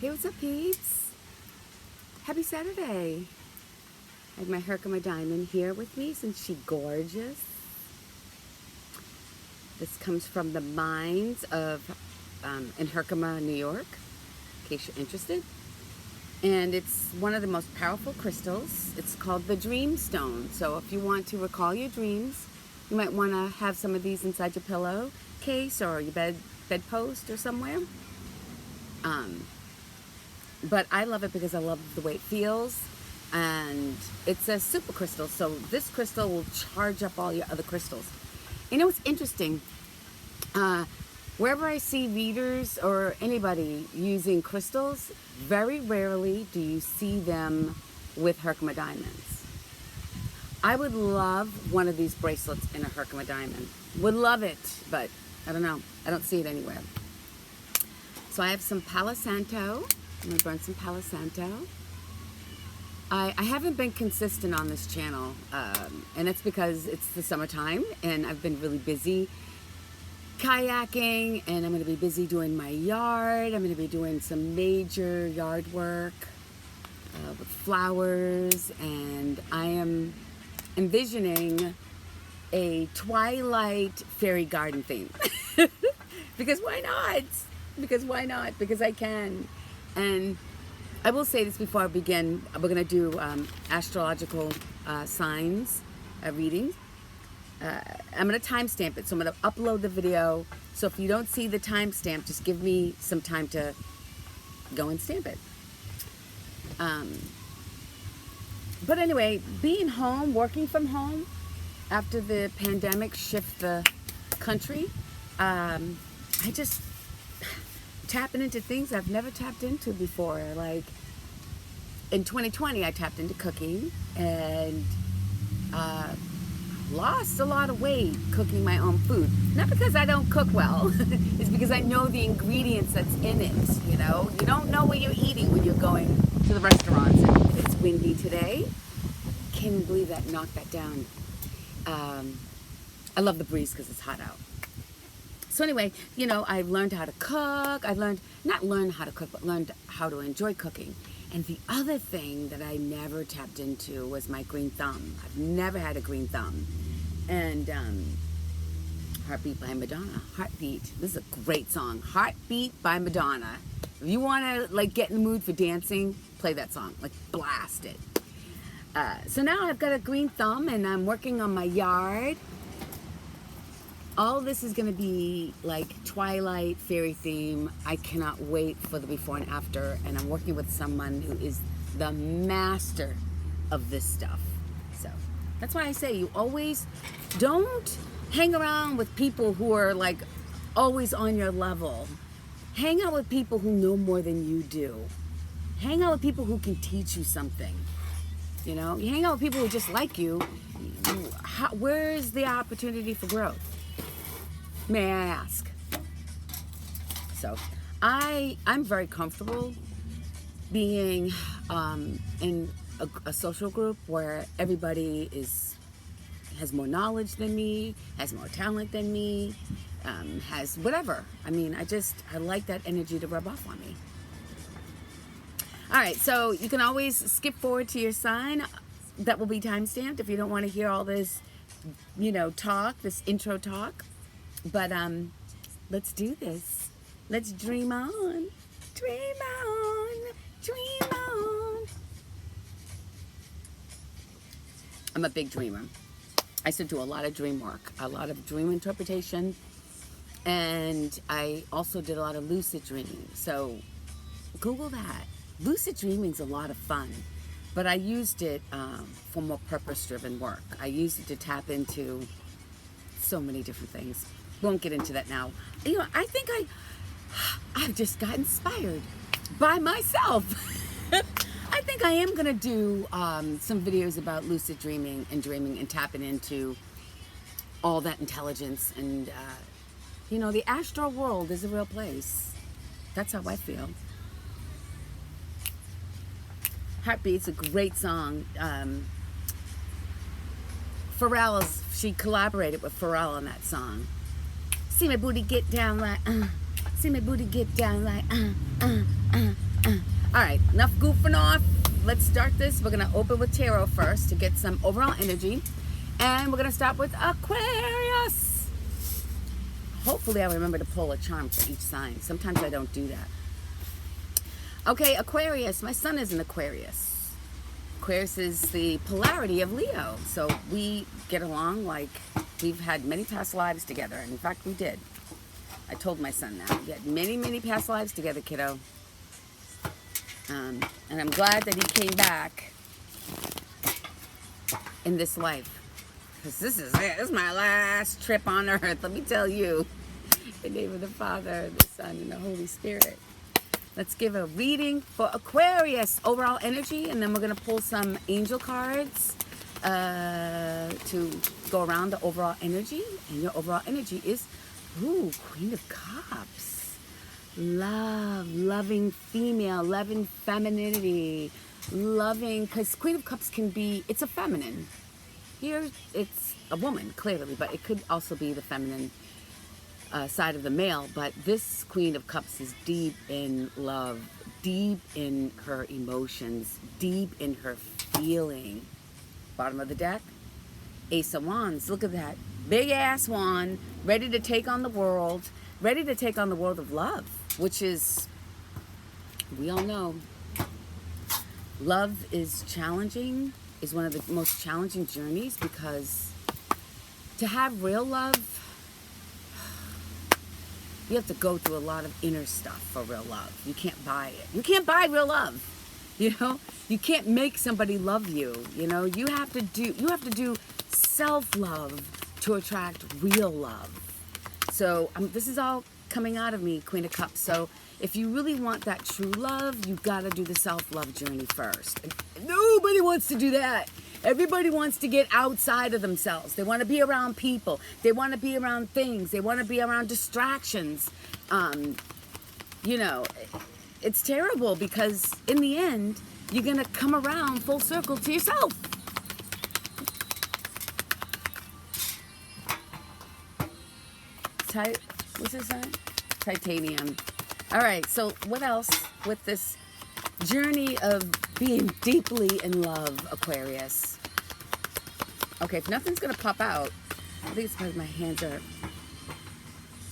Hey, what's up, peeps? Happy Saturday. I have my Herkimer Diamond here with me since she's gorgeous. This comes from the mines of in Herkimer, New York, in case you're interested. And it's one of the most powerful crystals. It's called the Dream Stone. So if you want to recall your dreams, you might want to have some of these inside your pillowcase or your bedpost or somewhere. But I love it because I love the way it feels, and it's a super crystal, so this crystal will charge up all your other crystals. You know what's interesting? Wherever I see readers or anybody using crystals, very rarely do you see them with Herkimer diamonds. I would love one of these bracelets in a Herkimer diamond. Would love it, but I don't know. I don't see it anywhere. So I have some Palo Santo. I'm gonna burn some Palo Santo. I haven't been consistent on this channel, and it's because it's the summertime and I've been really busy kayaking, and I'm gonna be busy doing my yard. I'm gonna be doing some major yard work with flowers, and I am envisioning a twilight fairy garden theme. Because why not? Because I can. And I will say this before I begin. We're going to do astrological signs readings. I'm going to timestamp it, so I'm going to upload the video. So if you don't see the timestamp, just give me some time to go and stamp it. But anyway, being home, working from home, after the pandemic shift the country, I just tapping into things I've never tapped into before. Like in 2020, I tapped into cooking and lost a lot of weight cooking my own food. Not because I don't cook well, it's because I know the ingredients that's in it. You know, you don't know what you're eating when you're going to the restaurants. And it's windy today. Can't even believe that knocked that down. I love the breeze because it's hot out. So anyway, you know, I learned how to cook. Not learned how to cook, but learned how to enjoy cooking. And the other thing that I never tapped into was my green thumb. I've never had a green thumb. And Heartbeat by Madonna. Heartbeat. This is a great song. Heartbeat by Madonna. If you want to like get in the mood for dancing, play that song. Like blast it. So now I've got a green thumb and I'm working on my yard. All this is going to be like twilight fairy theme. I cannot wait for the before and after, and I'm working with someone who is the master of this stuff. So that's why I say you always don't hang around with people who are like always on your level. Hang out with people who know more than you do. Hang out with people who can teach you something. You know, you hang out with people who just like you. Where is the opportunity for growth? May I ask? So, I'm very comfortable being in a social group where everybody has more knowledge than me, has more talent than me, has whatever. I mean, I like that energy to rub off on me. All right, so you can always skip forward to your sign. That will be time-stamped if you don't want to hear all this, you know, talk, this intro talk. But let's do this. Let's dream on. Dream on. Dream on. I'm a big dreamer. I used to do a lot of dream work, a lot of dream interpretation, and I also did a lot of lucid dreaming. So Google that. Lucid dreaming is a lot of fun, but I used it for more purpose-driven work. I used it to tap into so many different things. Won't get into that now. You know, I think I've just got inspired by myself. I think I am gonna do some videos about lucid dreaming and tapping into all that intelligence, and you know, the astral world is a real place. That's how I feel. Heartbeat's a great song. She collaborated with Pharrell on that song. See my booty get down like, see my booty get down like, All right, enough goofing off. Let's start this. We're going to open with tarot first to get some overall energy. And we're going to start with Aquarius. Hopefully I remember to pull a charm for each sign. Sometimes I don't do that. Okay, Aquarius. My sun is an Aquarius. Aquarius is the polarity of Leo. So we get along like we've had many past lives together. And in fact, we did. I told my son that. We had many, many past lives together, kiddo. And I'm glad that he came back in this life. Because this is it. This is my last trip on earth. Let me tell you. In the name of the Father, the Son, and the Holy Spirit. Let's give a reading for Aquarius. Overall energy. And then we're going to pull some angel cards to go around the overall energy. And your overall energy is, Queen of Cups. Love, loving female, loving femininity, loving, because Queen of Cups can be, it's a feminine. Here, it's a woman, clearly, but it could also be the feminine side of the male. But this Queen of Cups is deep in love, deep in her emotions, deep in her feeling. Bottom of the deck, Ace of Wands. Look at that. Big ass wand, ready to take on the world, ready to take on the world of love. Which is, we all know, love is challenging, is one of the most challenging journeys, because to have real love, you have to go through a lot of inner stuff for real love. You can't buy it. You can't buy real love. You know, you can't make somebody love you. You know, you have to do self-love to attract real love. So this is all coming out of me, Queen of Cups. So if you really want that true love, you got to do the self-love journey first. And nobody wants to do that. Everybody wants to get outside of themselves. They want to be around people. They want to be around things. They want to be around distractions. You know, it's terrible, because in the end, you're going to come around full circle to yourself. What's this sign? Titanium. All right, so what else with this journey of being deeply in love, Aquarius? Okay, if nothing's going to pop out, I think it's because my hands are,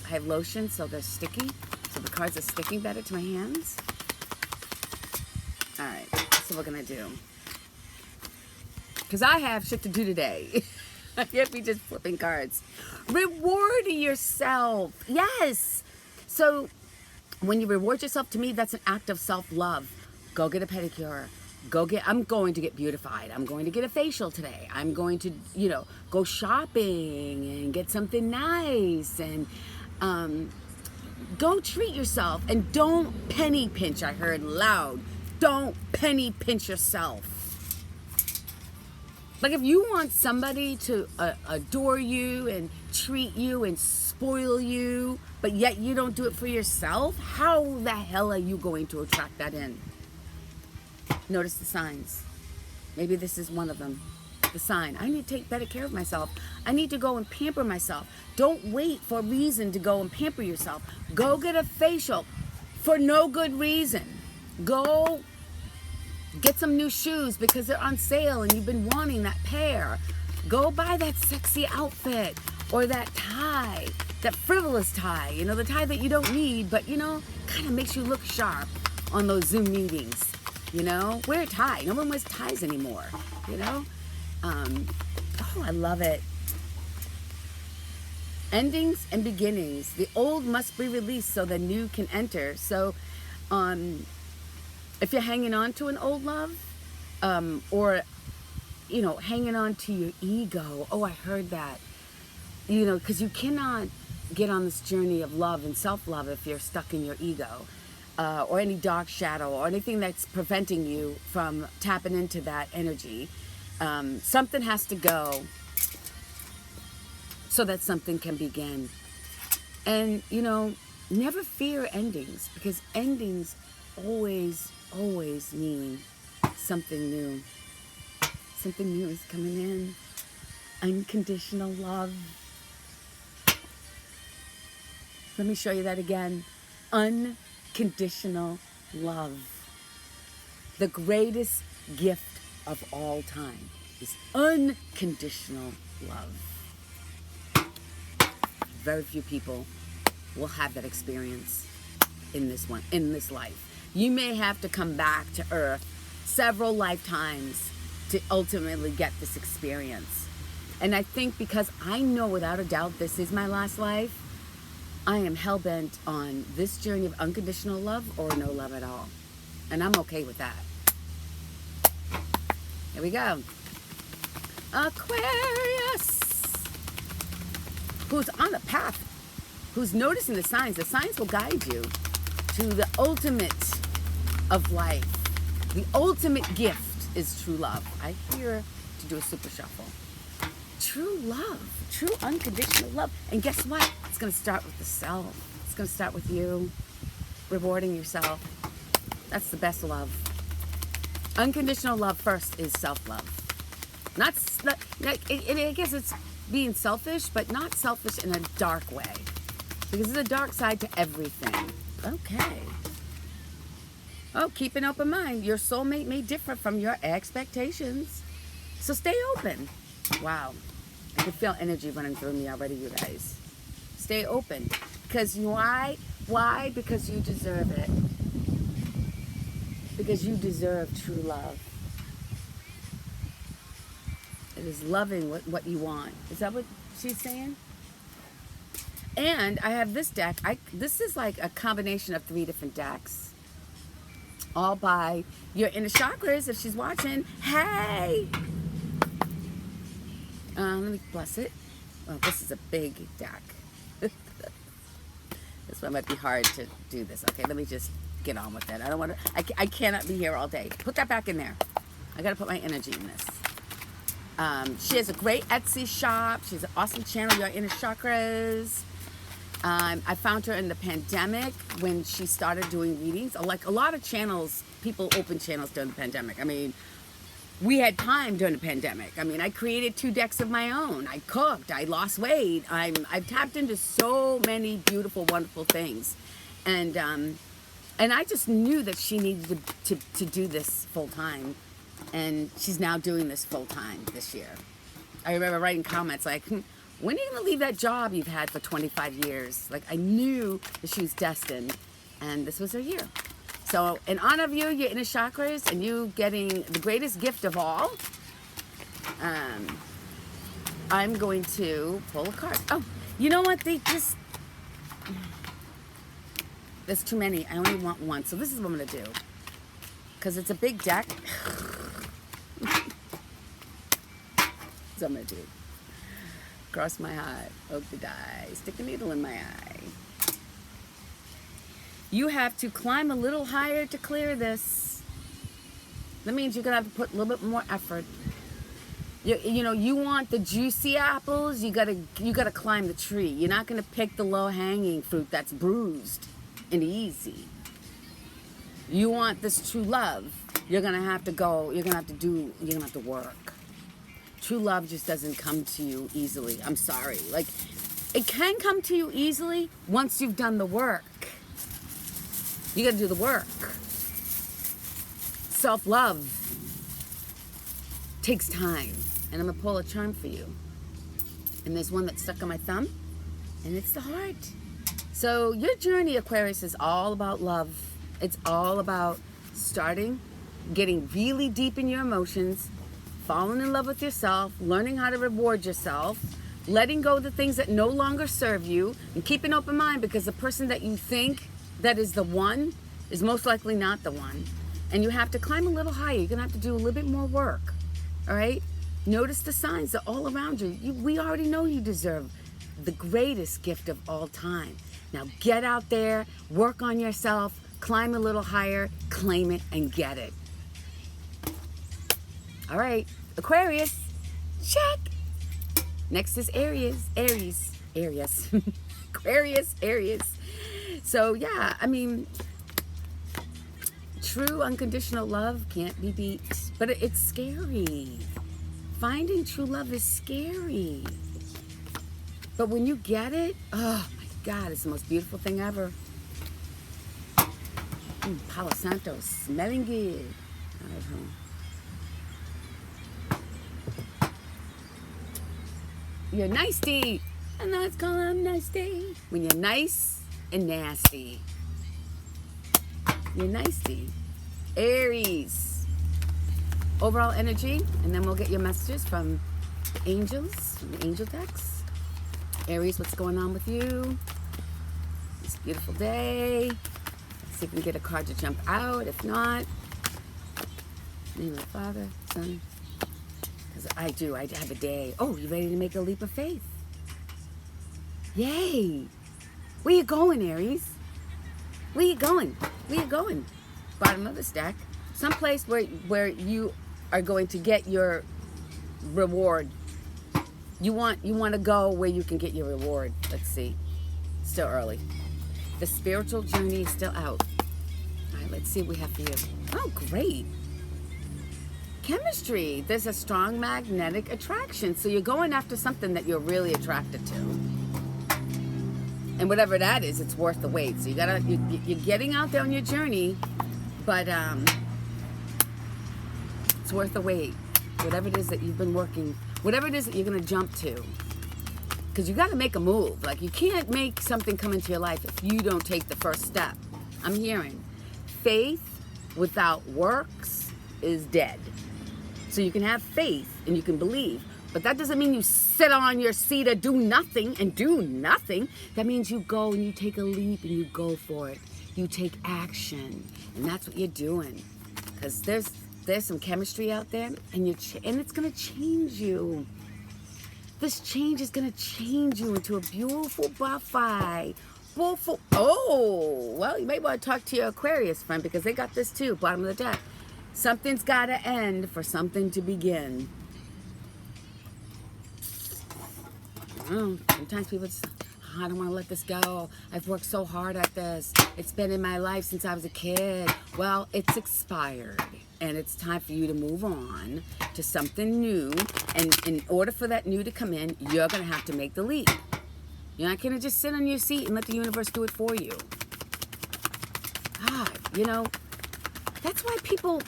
I have lotion, so they're sticky. So the cards are sticking better to my hands. All right, that's what we're going to do. Because I have shit to do today. I can't be just flipping cards. Reward yourself. Yes. So when you reward yourself, to me, that's an act of self-love. Go get a pedicure. I'm going to get beautified. I'm going to get a facial today. I'm going to, go shopping and get something nice. And go treat yourself. And don't penny pinch. I heard loud. Don't penny pinch yourself. Like, if you want somebody to adore you and treat you and spoil you, but yet you don't do it for yourself, how the hell are you going to attract that in? Notice the signs. Maybe this is one of them. The sign. I need to take better care of myself. I need to go and pamper myself. Don't wait for a reason to go and pamper yourself. Go get a facial for no good reason. Go get some new shoes because they're on sale and you've been wanting that pair. Go buy that sexy outfit or that tie, that frivolous tie, the tie that you don't need, but, kind of makes you look sharp on those Zoom meetings, Wear a tie. No one wears ties anymore, I love it. Endings and beginnings. The old must be released so the new can enter. So, if you're hanging on to an old love, or, hanging on to your ego. Oh, I heard that. Because you cannot get on this journey of love and self-love if you're stuck in your ego, or any dark shadow or anything that's preventing you from tapping into that energy. Something has to go so that something can begin. And, never fear endings, because endings always mean something new. Something new is coming in. Unconditional love. Let me show you that again. Unconditional love. The greatest gift of all time is unconditional love. Very few people will have that experience in this life. You may have to come back to Earth several lifetimes to ultimately get this experience. And I think because I know without a doubt this is my last life, I am hell-bent on this journey of unconditional love or no love at all. And I'm okay with that. Here we go. Aquarius, who's on the path, who's noticing the signs. The signs will guide you to the ultimate of life. The ultimate gift is true love. I'm here to do a super shuffle. True love, true unconditional love. And guess what? It's going to start with the self. It's going to start with you rewarding yourself. That's the best love. Unconditional love first is self-love. I guess it's being selfish, but not selfish in a dark way. Because there's a dark side to everything. Okay. Oh, keep an open mind. Your soulmate may differ from your expectations. So stay open. Wow. I can feel energy running through me already, you guys. Stay open. Because why? Why? Because you deserve it. Because you deserve true love. It is loving what you want. Is that what she's saying? And I have this deck. This is like a combination of 3 different decks. All by your inner chakras, if she's watching. Hey! Let me bless it. Oh, this is a big deck. This one might be hard to do this. Okay, let me just get on with it. I don't want to. I cannot be here all day. Put that back in there. I got to put my energy in this. She has a great Etsy shop. She's an awesome channel, Your Inner Chakras. I found her in the pandemic when she started doing readings. Like a lot of channels, people open channels during the pandemic. I mean, we had time during the pandemic. I mean, I created 2 decks of my own. I cooked. I lost weight. I've tapped into so many beautiful, wonderful things, and I just knew that she needed to do this full time, and she's now doing this full time this year. I remember writing comments like, when are you going to leave that job you've had for 25 years? Like, I knew that she was destined, and this was her year. So, in honor of you, your inner chakras, and you getting the greatest gift of all, I'm going to pull a card. Oh, you know what? There's too many. I only want one. So this is what I'm going to do. Because it's a big deck. That's what I'm going to do. Cross my heart. Oak the die. Stick a needle in my eye. You have to climb a little higher to clear this. That means you're going to have to put a little bit more effort. You want the juicy apples, you gotta climb the tree. You're not going to pick the low-hanging fruit that's bruised and easy. You want this true love, you're going to have to work. True love just doesn't come to you easily. I'm sorry. Like, it can come to you easily once you've done the work. You got to do the work. Self-love takes time. And I'm going to pull a charm for you. And there's one that's stuck on my thumb. And it's the heart. So your journey, Aquarius, is all about love. It's all about starting, getting really deep in your emotions, falling in love with yourself, learning how to reward yourself, letting go of the things that no longer serve you, and keep an open mind, because the person that you think that is the one is most likely not the one. And you have to climb a little higher. You're going to have to do a little bit more work. All right? Notice the signs. They're all around you. We already know you deserve the greatest gift of all time. Now get out there, work on yourself, climb a little higher, claim it, and get it. All right, Aquarius, check. Next is Aries. Aquarius. So yeah, I mean, true unconditional love can't be beat, but it's scary. Finding true love is scary. But when you get it, oh my God, it's the most beautiful thing ever. Palo Santo, smelling good. You're nasty. And let's call him nasty. When you're nice and nasty. You're nasty. Aries. Overall energy, and then we'll get your messages from angels, from the angel decks. Aries, what's going on with you? This beautiful day. Let's see if we can get a card to jump out. If not, name of the Father, Son. Because I have a day. Oh, you ready to make a leap of faith? Yay! Where you going, Aries? Where you going? Where you going? Bottom of the stack. Someplace where you are going to get your reward. You want to go where you can get your reward. Let's see. Still early. The spiritual journey is still out. All right, let's see what we have for you. Oh, great. Chemistry. There's a strong magnetic attraction. So you're going after something that you're really attracted to. And whatever that is, it's worth the wait. So you're getting out there on your journey, but it's worth the wait. Whatever it is that you've been working, whatever it is that you're going to jump to. Because you got to make a move. Like, you can't make something come into your life if you don't take the first step. I'm hearing faith without works is dead. So you can have faith and you can believe, but that doesn't mean you sit on your seat or do nothing and do nothing. That means you go and you take a leap and you go for it. You take action, and that's what you're doing. Because there's some chemistry out there, and it's gonna change you. This change is gonna change you into a beautiful butterfly. Oh, well, you may want to talk to your Aquarius friend, because they got this too. Bottom of the deck. Something's got to end for something to begin. Sometimes people just, I don't want to let this go. I've worked so hard at this. It's been in my life since I was a kid. Well, it's expired, and it's time for you to move on to something new. And in order for that new to come in, you're going to have to make the leap. You're not going to just sit on your seat and let the universe do it for you. God, that's why people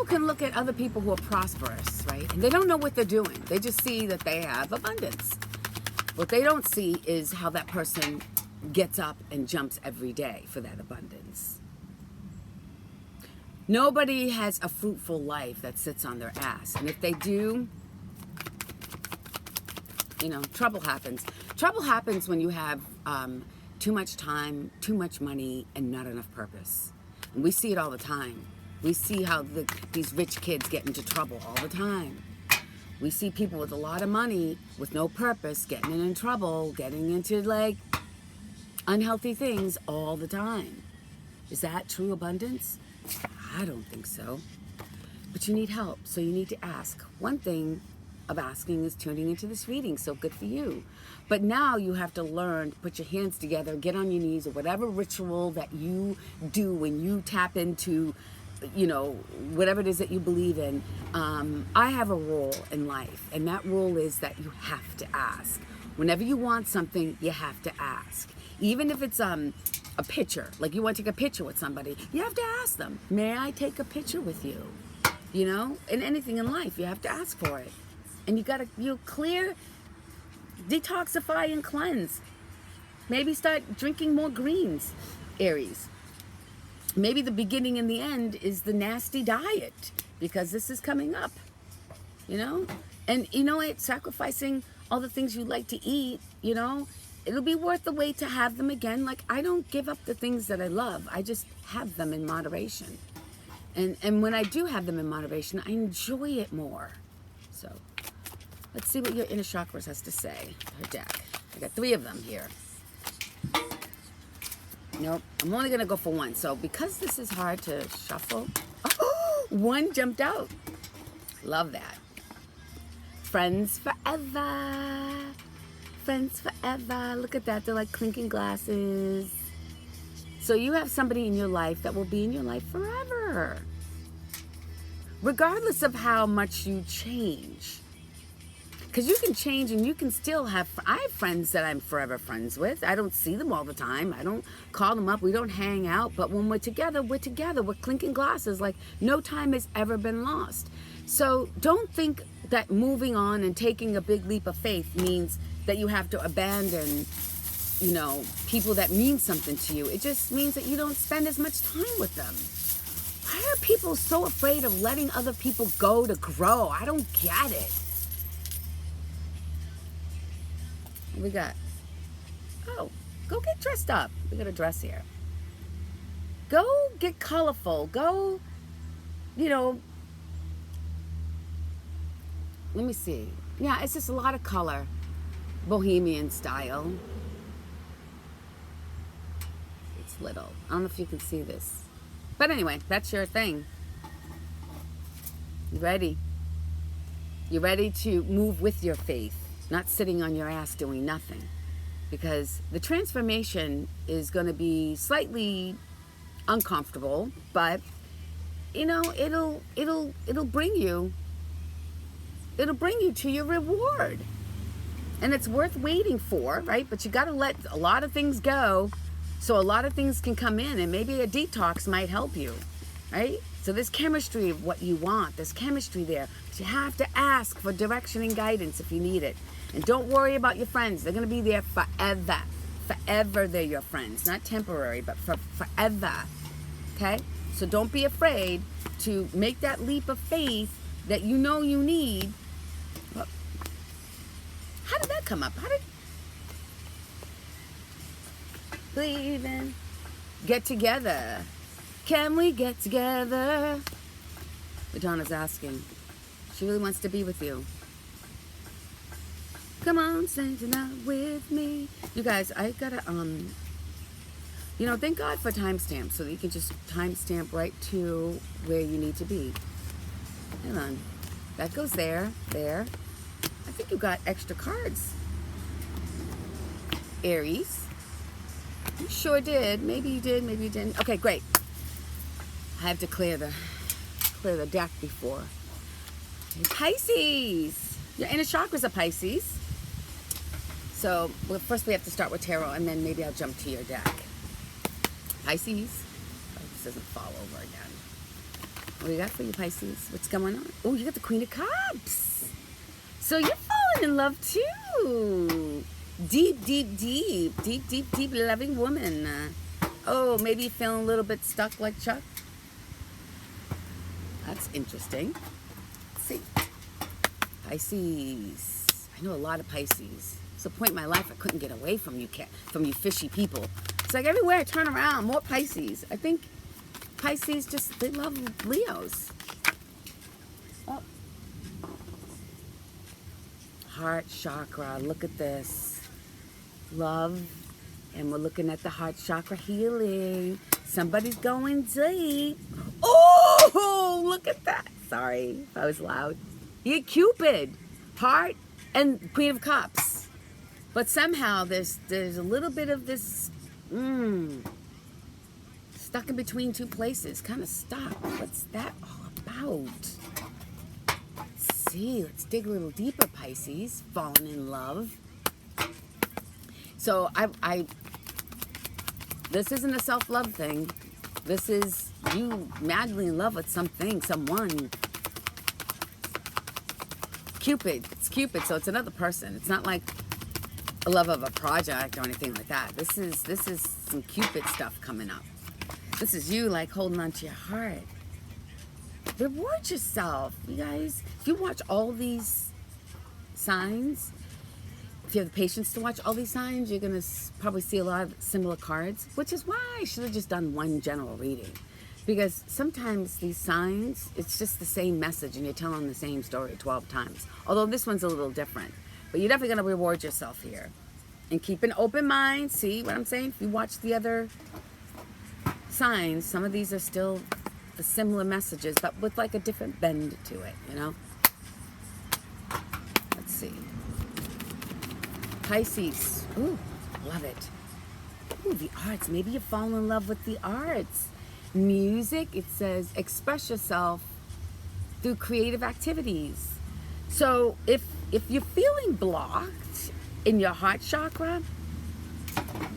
can look at other people who are prosperous, right? And they don't know what they're doing. They just see that they have abundance. What they don't see is how that person gets up and jumps every day for that abundance. Nobody has a fruitful life that sits on their ass. And if they do, trouble happens. Trouble happens when you have too much time, too much money, and not enough purpose. And we see it all the time. We see how these rich kids get into trouble all the time. We see people with a lot of money, with no purpose, getting in trouble, getting into unhealthy things all the time. Is that true abundance? I don't think so. But you need help, so you need to ask. One thing of asking is tuning into this reading, so good for you. But now you have to learn to put your hands together, get on your knees, or whatever ritual that you do when you tap into whatever it is that you believe in. I have a rule in life, and that rule is that you have to ask. Whenever you want something, you have to ask. Even if it's a picture, like you want to take a picture with somebody, you have to ask them, may I take a picture with you? In anything in life, you have to ask for it. And you clear, detoxify, and cleanse. Maybe start drinking more greens, Aries. Maybe the beginning and the end is the nasty diet, because this is coming up, And it's sacrificing all the things you like to eat, it'll be worth the wait to have them again. Like, I don't give up the things that I love. I just have them in moderation. And when I do have them in moderation, I enjoy it more. So let's see what your inner chakras has to say. Her deck. I got 3 of them here. Nope, I'm only going to go for 1. So because this is hard to shuffle, 1 jumped out. Love that. Friends forever. Friends forever. Look at that. They're like clinking glasses. So you have somebody in your life that will be in your life forever. Regardless of how much you change. Because you can change and you can still have, I have friends that I'm forever friends with. I don't see them all the time. I don't call them up. We don't hang out. But when we're together, we're together. We're clinking glasses. Like, no time has ever been lost. So don't think that moving on and taking a big leap of faith means that you have to abandon, you know, people that mean something to you. It just means that you don't spend as much time with them. Why are people so afraid of letting other people go to grow? I don't get it. What we got? Oh, go get dressed up. We got a dress here. Go get colorful. Go, you know, let me see. Yeah, it's just a lot of color. Bohemian style. It's little. I don't know if you can see this. But anyway, that's your thing. You ready? You ready to move with your faith, not sitting on your ass doing nothing. Because the transformation is going to be slightly uncomfortable, but you know, it'll bring you to your reward. And it's worth waiting for, right? But you got to let a lot of things go so a lot of things can come in, and maybe a detox might help you, right? So there's chemistry of what you want. There's chemistry there. But you have to ask for direction and guidance if you need it. And don't worry about your friends. They're going to be there forever. Forever they're your friends. Not temporary, but forever. Okay? So don't be afraid to make that leap of faith that you know you need. Well, how did that come up? How did... Believe in... Get together. Can we get together? Madonna's asking. She really wants to be with you. Come on, sing tonight with me. You guys, I gotta, you know, thank God for timestamps so that you can just timestamp right to where you need to be. Hang on. That goes there, there. I think you got extra cards. Aries. You sure did. Maybe you did, maybe you didn't. Okay, great. I have to clear the deck before. Pisces. Your inner chakra's a Pisces. So, well, first we have to start with tarot, and then maybe I'll jump to your deck. Pisces. Oh, this doesn't fall over again. What do you got for you, Pisces? What's going on? Oh, you got the Queen of Cups. So you're falling in love, too. Deep, deep, deep, deep, deep, deep loving woman. Oh, maybe you're feeling a little bit stuck like Chuck. That's interesting. Let's see. Pisces. I know a lot of Pisces. It's a point in my life I couldn't get away from you fishy people. It's like everywhere I turn around, more Pisces. I think Pisces just, they love Leos. Oh. Heart chakra, look at this. Love, and we're looking at the heart chakra healing. Somebody's going deep. Oh, look at that. Sorry if I was loud. You get Cupid, heart, and Queen of Cups. But somehow there's a little bit of this stuck in between two places, kind of stuck. What's that all about? Let's see. Let's dig a little deeper, Pisces. Falling in love. So this isn't a self-love thing. This is you madly in love with something, someone. Cupid. It's Cupid, so it's another person. It's not like a love of a project or anything like that. This is some Cupid stuff coming up. This is you like holding on to your heart. Reward yourself, you guys. If you watch all these signs, if you have the patience to watch all these signs, you're gonna probably see a lot of similar cards, which is why I should have just done one general reading. Because sometimes these signs, it's just the same message and you're telling the same story 12 times. Although this one's a little different. But you're definitely going to reward yourself here. And keep an open mind. See what I'm saying? If you watch the other signs, some of these are still the similar messages, but with like a different bend to it, you know? Let's see. Pisces. Ooh, love it. Ooh, the arts. Maybe you fall in love with the arts. Music, it says, express yourself through creative activities. So if if you're feeling blocked in your heart chakra,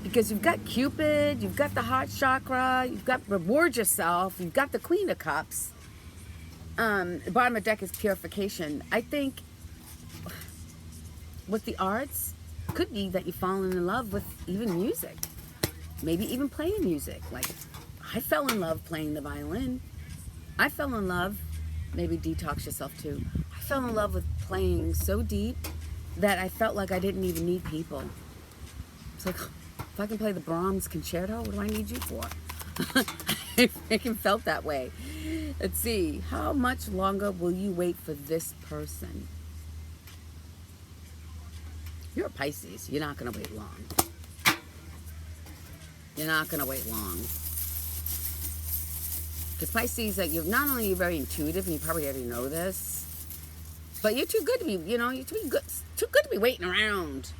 because you've got Cupid, you've got the heart chakra, you've got reward yourself, you've got the Queen of Cups. The bottom of the deck is purification. I think with the arts, could be that you've fallen in love with even music. Maybe even playing music. Like, I fell in love playing the violin. I fell in love, maybe detox yourself too. I fell in love with playing so deep that I felt like I didn't even need people. It's like, if I can play the Brahms concerto, what do I need you for? I freaking felt that way. Let's see. How much longer will you wait for this person? You're a Pisces. You're not going to wait long. You're not going to wait long. Because Pisces, you're not only you're very intuitive, and you probably already know this, but you're too good to be, you're too good to be waiting around.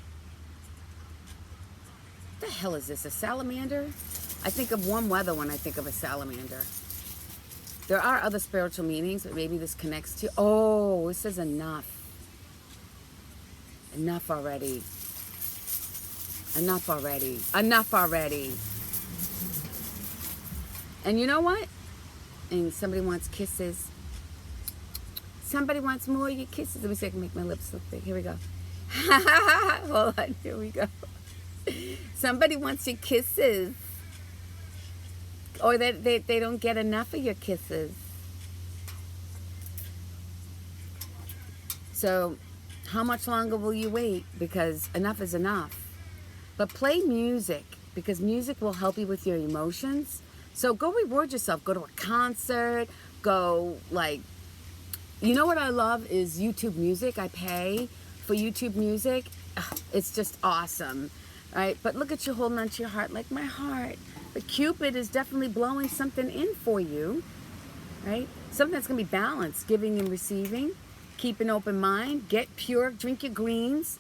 What the hell is this? A salamander? I think of warm weather when I think of a salamander. There are other spiritual meanings, but maybe this connects to... Oh, it says enough. Enough already. Enough already. Enough already. And you know what? And somebody wants kisses. Somebody wants more of your kisses. Let me see if I can make my lips look big. Here we go. Hold on. Here we go. Somebody wants your kisses. Or they don't get enough of your kisses. So, how much longer will you wait? Because enough is enough. But play music, because music will help you with your emotions. So go reward yourself. Go to a concert. Go, you know what I love is YouTube music. I pay for YouTube music. It's just awesome, right? But look at you holding on to your heart, like my heart. But Cupid is definitely blowing something in for you, right? Something that's going to be balanced, giving and receiving. Keep an open mind. Get pure. Drink your greens.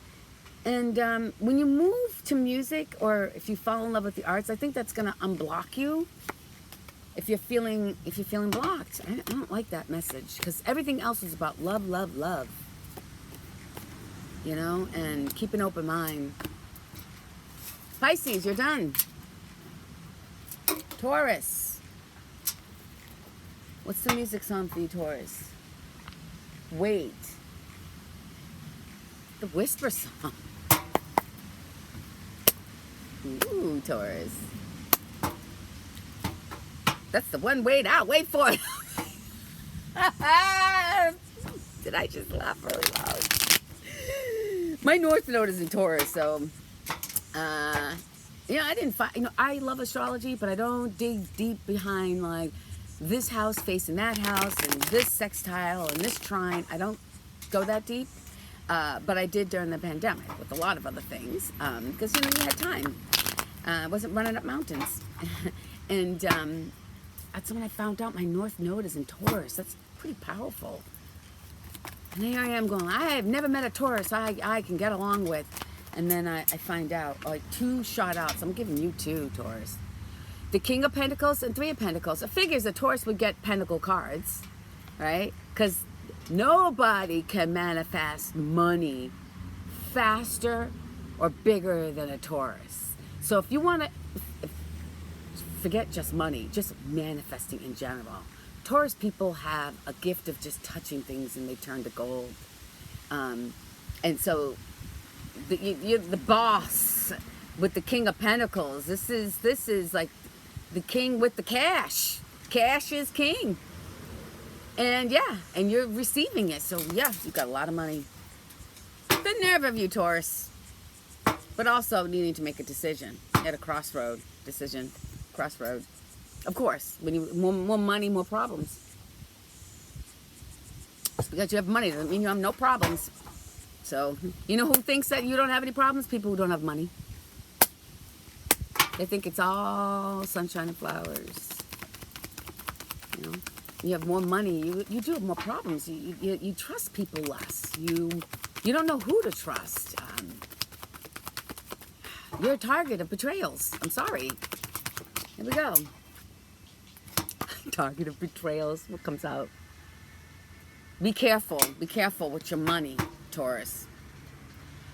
And when you move to music, or if you fall in love with the arts, I think that's going to unblock you. If you're feeling blocked, I don't like that message, because everything else is about love, love, love. And keep an open mind. Pisces, you're done. Taurus. What's the music song for you, Taurus? Wait. The whisper song. Ooh, Taurus. That's the one. Wait out. Wait for it. Did I just laugh really loud? My North Node is in Taurus, so I didn't find. I love astrology, but I don't dig deep behind this house facing that house and this sextile and this trine. I don't go that deep. But I did during the pandemic with a lot of other things, because you had time. I wasn't running up mountains. And that's when I found out my North Node is in Taurus. That's pretty powerful. And here I am going, I have never met a Taurus I can get along with. And then I find out, 2 shout outs. I'm giving you 2, Taurus. The King of Pentacles and 3 of Pentacles. It figures a Taurus would get Pentacle cards, right? Because nobody can manifest money faster or bigger than a Taurus. So if you want to forget just money, just manifesting in general. Taurus people have a gift of just touching things and they turn to gold. And so you're the boss with the King of Pentacles. This is like the king with the cash. Cash is king. And and you're receiving it. So you've got a lot of money. The nerve of you, Taurus. But also needing to make a decision at a crossroad. Crossroad. Of course, when you more money, more problems. Just because you have money doesn't mean you have no problems. So, you know who thinks that you don't have any problems? People who don't have money. They think it's all sunshine and flowers. You have more money. You do have more problems. You trust people less. You don't know who to trust. You're a target of betrayals. I'm sorry. Here we go. Target of betrayals. What comes out? Be careful. Be careful with your money. Taurus.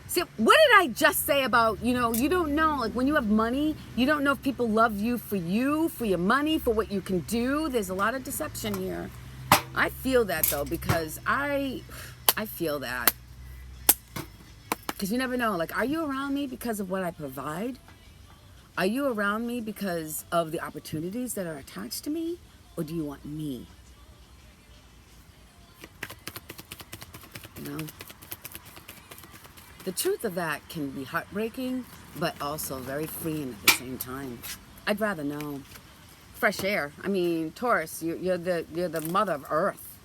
See, what did I just say about, you don't know, like when you have money, you don't know if people love you, for your money, for what you can do. There's a lot of deception here. I feel that though, because I feel that. Because you never know, like, are you around me because of what I provide? Are you around me because of the opportunities that are attached to me? Or do you want me? You know? The truth of that can be heartbreaking, but also very freeing at the same time. I'd rather know. Fresh air. I mean, Taurus, you're the mother of Earth.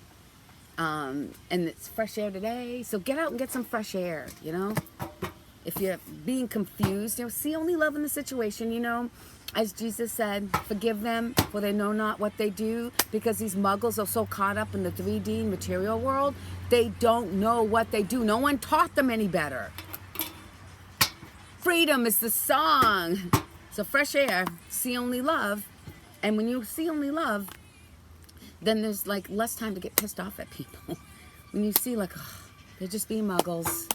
And it's fresh air today, so get out and get some fresh air, If you're being confused, see only love in the situation, as Jesus said, forgive them, for they know not what they do, because these muggles are so caught up in the 3D material world, they don't know what they do. No one taught them any better. Freedom is the song. So fresh air, see only love. And when you see only love, then there's like less time to get pissed off at people. When you see like, oh, they're just being muggles.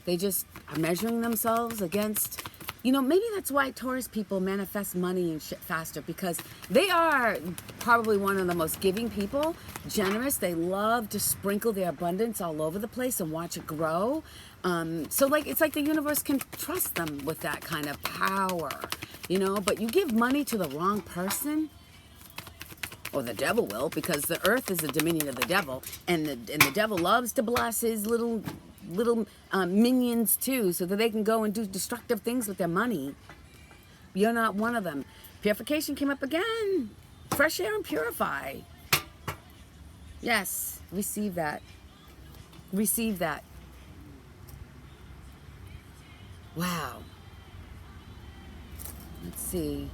They just are measuring themselves against, maybe that's why Taurus people manifest money and shit faster, because they are probably one of the most giving people, generous. They love to sprinkle their abundance all over the place and watch it grow. So like, it's like the universe can trust them with that kind of power, but you give money to the wrong person, or the devil will, because the earth is the dominion of the devil, and the devil loves to bless his little minions too, so that they can go and do destructive things with their money. You're not one of them. Purification came up again. Fresh air and purify. Yes, receive that. Receive that. Wow. Let's see.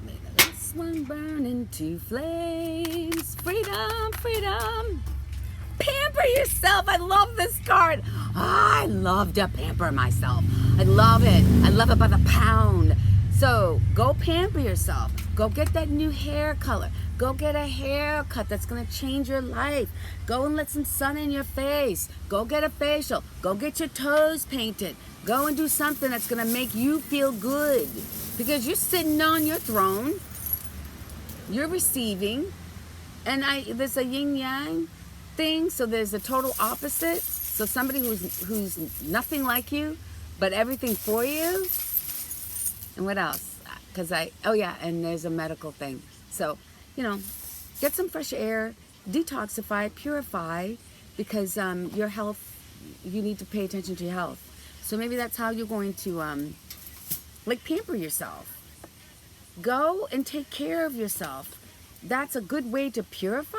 May the last one burn into flames. Freedom, freedom. Pamper yourself. I love this card. I love to pamper myself. I love it. I love it by the pound. So go pamper yourself. Go get that new hair color. Go get a haircut that's going to change your life. Go and let some sun in your face. Go get a facial. Go get your toes painted. Go and do something that's going to make you feel good. Because you're sitting on your throne. You're receiving. And there's a yin-yang thing. So there's a total opposite. So somebody who's nothing like you, but everything for you. And what else? And there's a medical thing. So, get some fresh air, detoxify, purify, because your health, you need to pay attention to your health. So maybe that's how you're going to, pamper yourself. Go and take care of yourself. That's a good way to purify.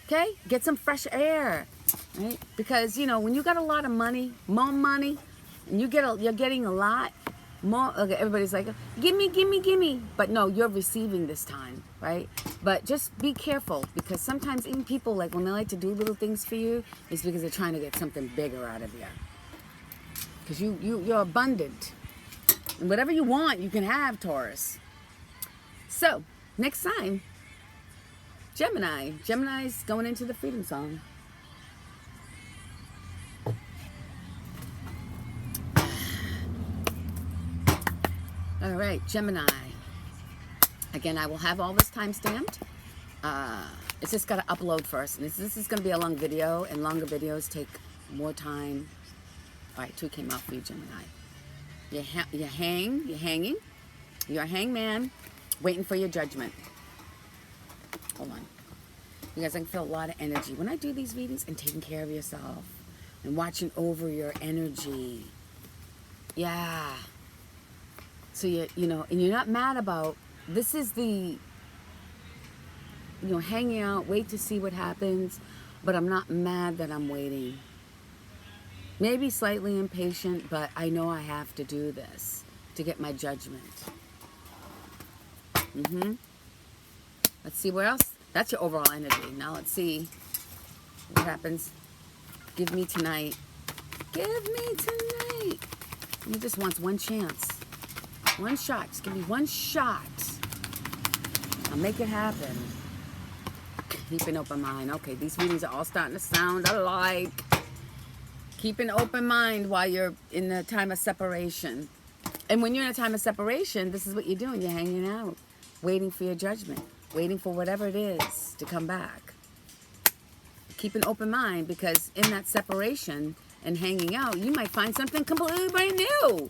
Okay? Get some fresh air, right? Because, when you got a lot of money, more money, and you're getting a lot more, okay, everybody's like, gimme. But no, you're receiving this time, right? But just be careful, because sometimes even people, like when they like to do little things for you, it's because they're trying to get something bigger out of you. Because you're abundant. And whatever you want, you can have, Taurus. So, next sign, Gemini. Gemini's going into the freedom song. All right, Gemini. Again, I will have all this time stamped. It's just got to upload first. And this is going to be a long video, and longer videos take more time. All right, 2 came out for you, Gemini. You're hanging. You're a hangman, waiting for your judgment. Hold on. You guys, I can feel a lot of energy. When I do these readings, and taking care of yourself and watching over your energy. Yeah. So and you're not mad about, this is the, hanging out, wait to see what happens, but I'm not mad that I'm waiting. Maybe slightly impatient, but I know I have to do this to get my judgment. Let's see where else. That's your overall energy. Now let's see what happens. Give me tonight. Give me tonight. He just wants one chance. One shot. Just give me one shot. I'll make it happen. Keep an open mind. Okay, these readings are all starting to sound alike. Keep an open mind while you're in the time of separation. And when you're in a time of separation, this is what you're doing. You're hanging out, waiting for your judgment, waiting for whatever it is to come back. Keep an open mind, because in that separation and hanging out, you might find something completely brand new.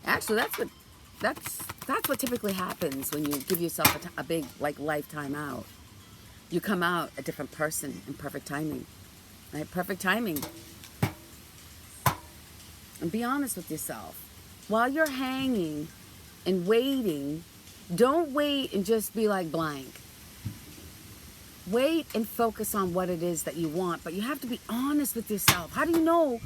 Actually, that's what typically happens when you give yourself a big, like, lifetime out. You come out a different person in perfect timing. Right? Perfect timing. And be honest with yourself. While you're hanging and waiting, don't wait and just be like blank. Wait and focus on what it is that you want, but you have to be honest with yourself. How do you know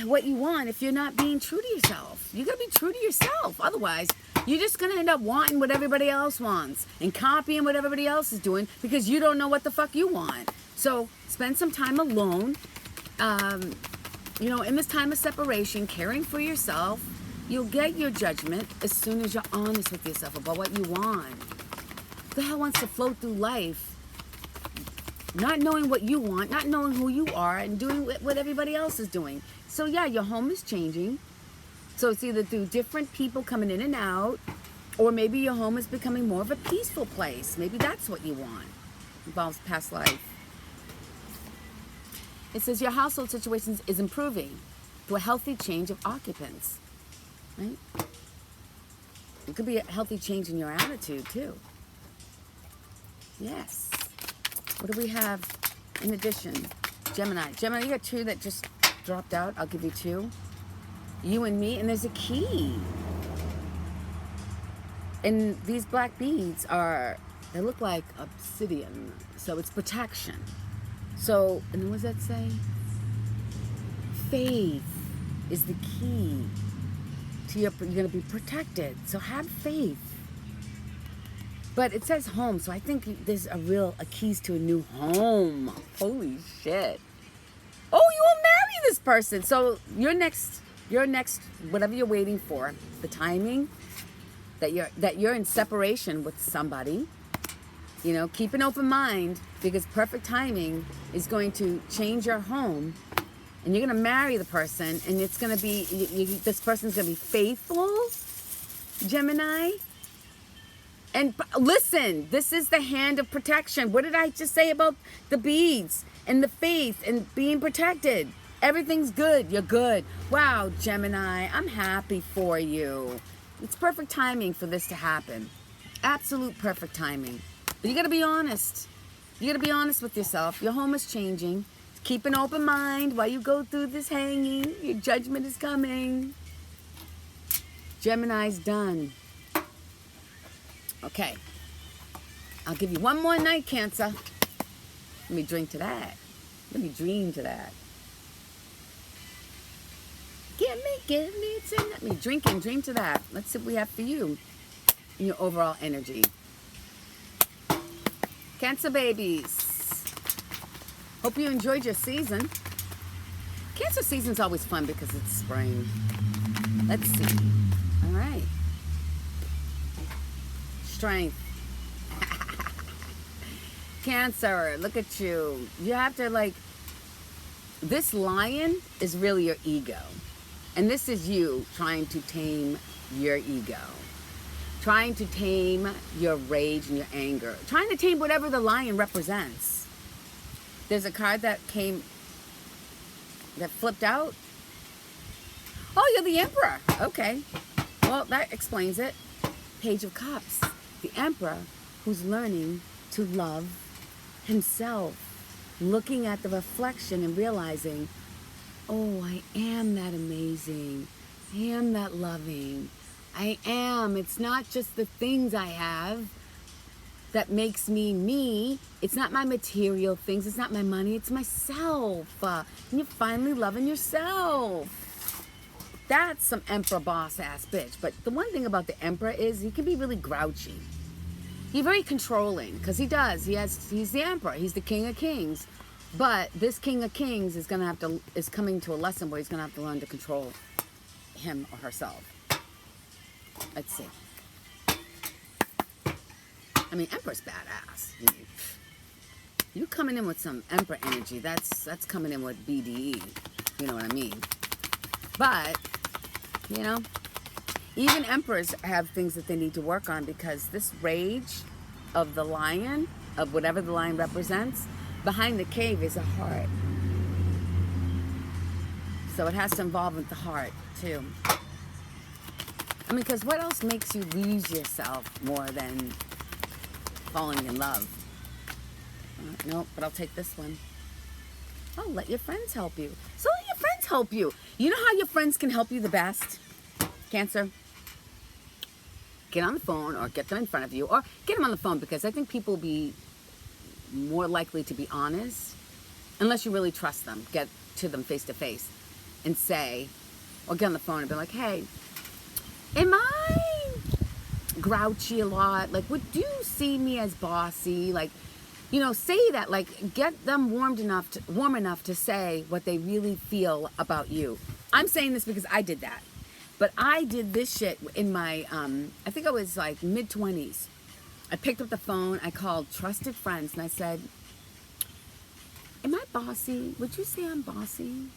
what you want if you're not being true to yourself? You gotta be true to yourself. Otherwise, you're just gonna end up wanting what everybody else wants and copying what everybody else is doing because you don't know what the fuck you want. So spend some time alone. In this time of separation, caring for yourself. You'll get your judgment as soon as you're honest with yourself about what you want. Who the hell wants to float through life not knowing what you want, not knowing who you are, and doing what everybody else is doing? So yeah, your home is changing. So it's either through different people coming in and out, or maybe your home is becoming more of a peaceful place. Maybe that's what you want. Involves past life. It says your household situation is improving to a healthy change of occupants. Right? It could be a healthy change in your attitude too. Yes. What do we have in addition? Gemini. Gemini, you got two that just dropped out. I'll give you two. You and me, and there's a key. And these black beads they look like obsidian. So it's protection. So, and then what does that say? Faith is the key to you're going to be protected. So have faith. But it says home, so I think there's a keys to a new home. Holy shit. Oh, you will marry this person. So your next, whatever you're waiting for, the timing that you're in separation with somebody. Keep an open mind, because perfect timing is going to change your home, and you're going to marry the person, and it's going to be, this person's going to be faithful, Gemini. And listen, this is the hand of protection. What did I just say about the beads and the faith and being protected? Everything's good. You're good. Wow, Gemini, I'm happy for you. It's perfect timing for this to happen. Absolute perfect timing. But you got to be honest. You got to be honest with yourself. Your home is changing. Keep an open mind while you go through this hanging. Your judgment is coming. Gemini's done. Okay. I'll give you one more night, Cancer. Let me drink to that. Let me dream to that. Give me tonight. Let me drink and dream to that. Let's see what we have for you in your overall energy. Cancer babies. Hope you enjoyed your season. Cancer season's always fun because it's spring. Let's see. All right. Strength. Cancer, look at you. You have to this lion is really your ego. And this is you trying to tame your ego. Trying to tame your rage and your anger. Trying to tame whatever the lion represents. There's a card that flipped out. Oh, you're the Emperor. Okay. Well, that explains it. Page of Cups. The Emperor who's learning to love himself. Looking at the reflection and realizing, oh, I am that amazing. I am that loving. I am. It's not just the things I have that makes me me. It's not my material things. It's not my money. It's myself. And you're finally loving yourself. That's some Emperor boss ass bitch. But the one thing about the Emperor is he can be really grouchy. He's very controlling, because he does. He's the Emperor. He's the King of Kings. But this King of Kings is coming to a lesson where he's gonna have to learn to control him or herself. Let's see. I mean, Emperor's badass. You coming in with some Emperor energy. That's coming in with BDE. You know what I mean? But, you know, even emperors have things that they need to work on, because this rage of the lion, of whatever the lion represents, behind the cave is a heart. So it has to involve with the heart, too. I mean, because what else makes you lose yourself more than falling in love? Nope, but I'll take this one. Oh, let your friends help you. So let your friends help you. You know how your friends can help you the best? Cancer. Get on the phone, or get them in front of you, or get them on the phone, because I think people will be more likely to be honest, unless you really trust them. Get to them face to face and say, or get on the phone and be like, hey, am I grouchy a lot? Like, would you see me as bossy? Like, you know, say that. Like, get them warm enough to say what they really feel about you. I'm saying this because I did that. But I did this shit in my, I think I was like mid-20s. I picked up the phone, I called trusted friends, and I said, am I bossy? Would you say I'm bossy?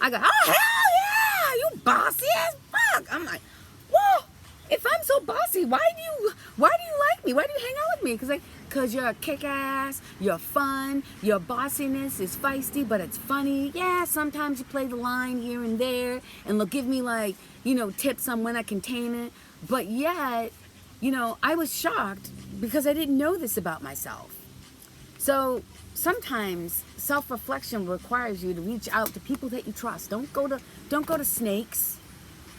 I go, oh, hell yeah, you bossy as fuck. I'm like, whoa, if I'm so bossy, why do you like me? Why do you hang out with me? Because you're a kick-ass, you're fun, your bossiness is feisty, but it's funny. Yeah, sometimes you play the line here and there, and they'll give me, like, you know, tips on when I contain it. But yet, you know, I was shocked because I didn't know this about myself. So sometimes self-reflection requires you to reach out to people that you trust. Don't go to snakes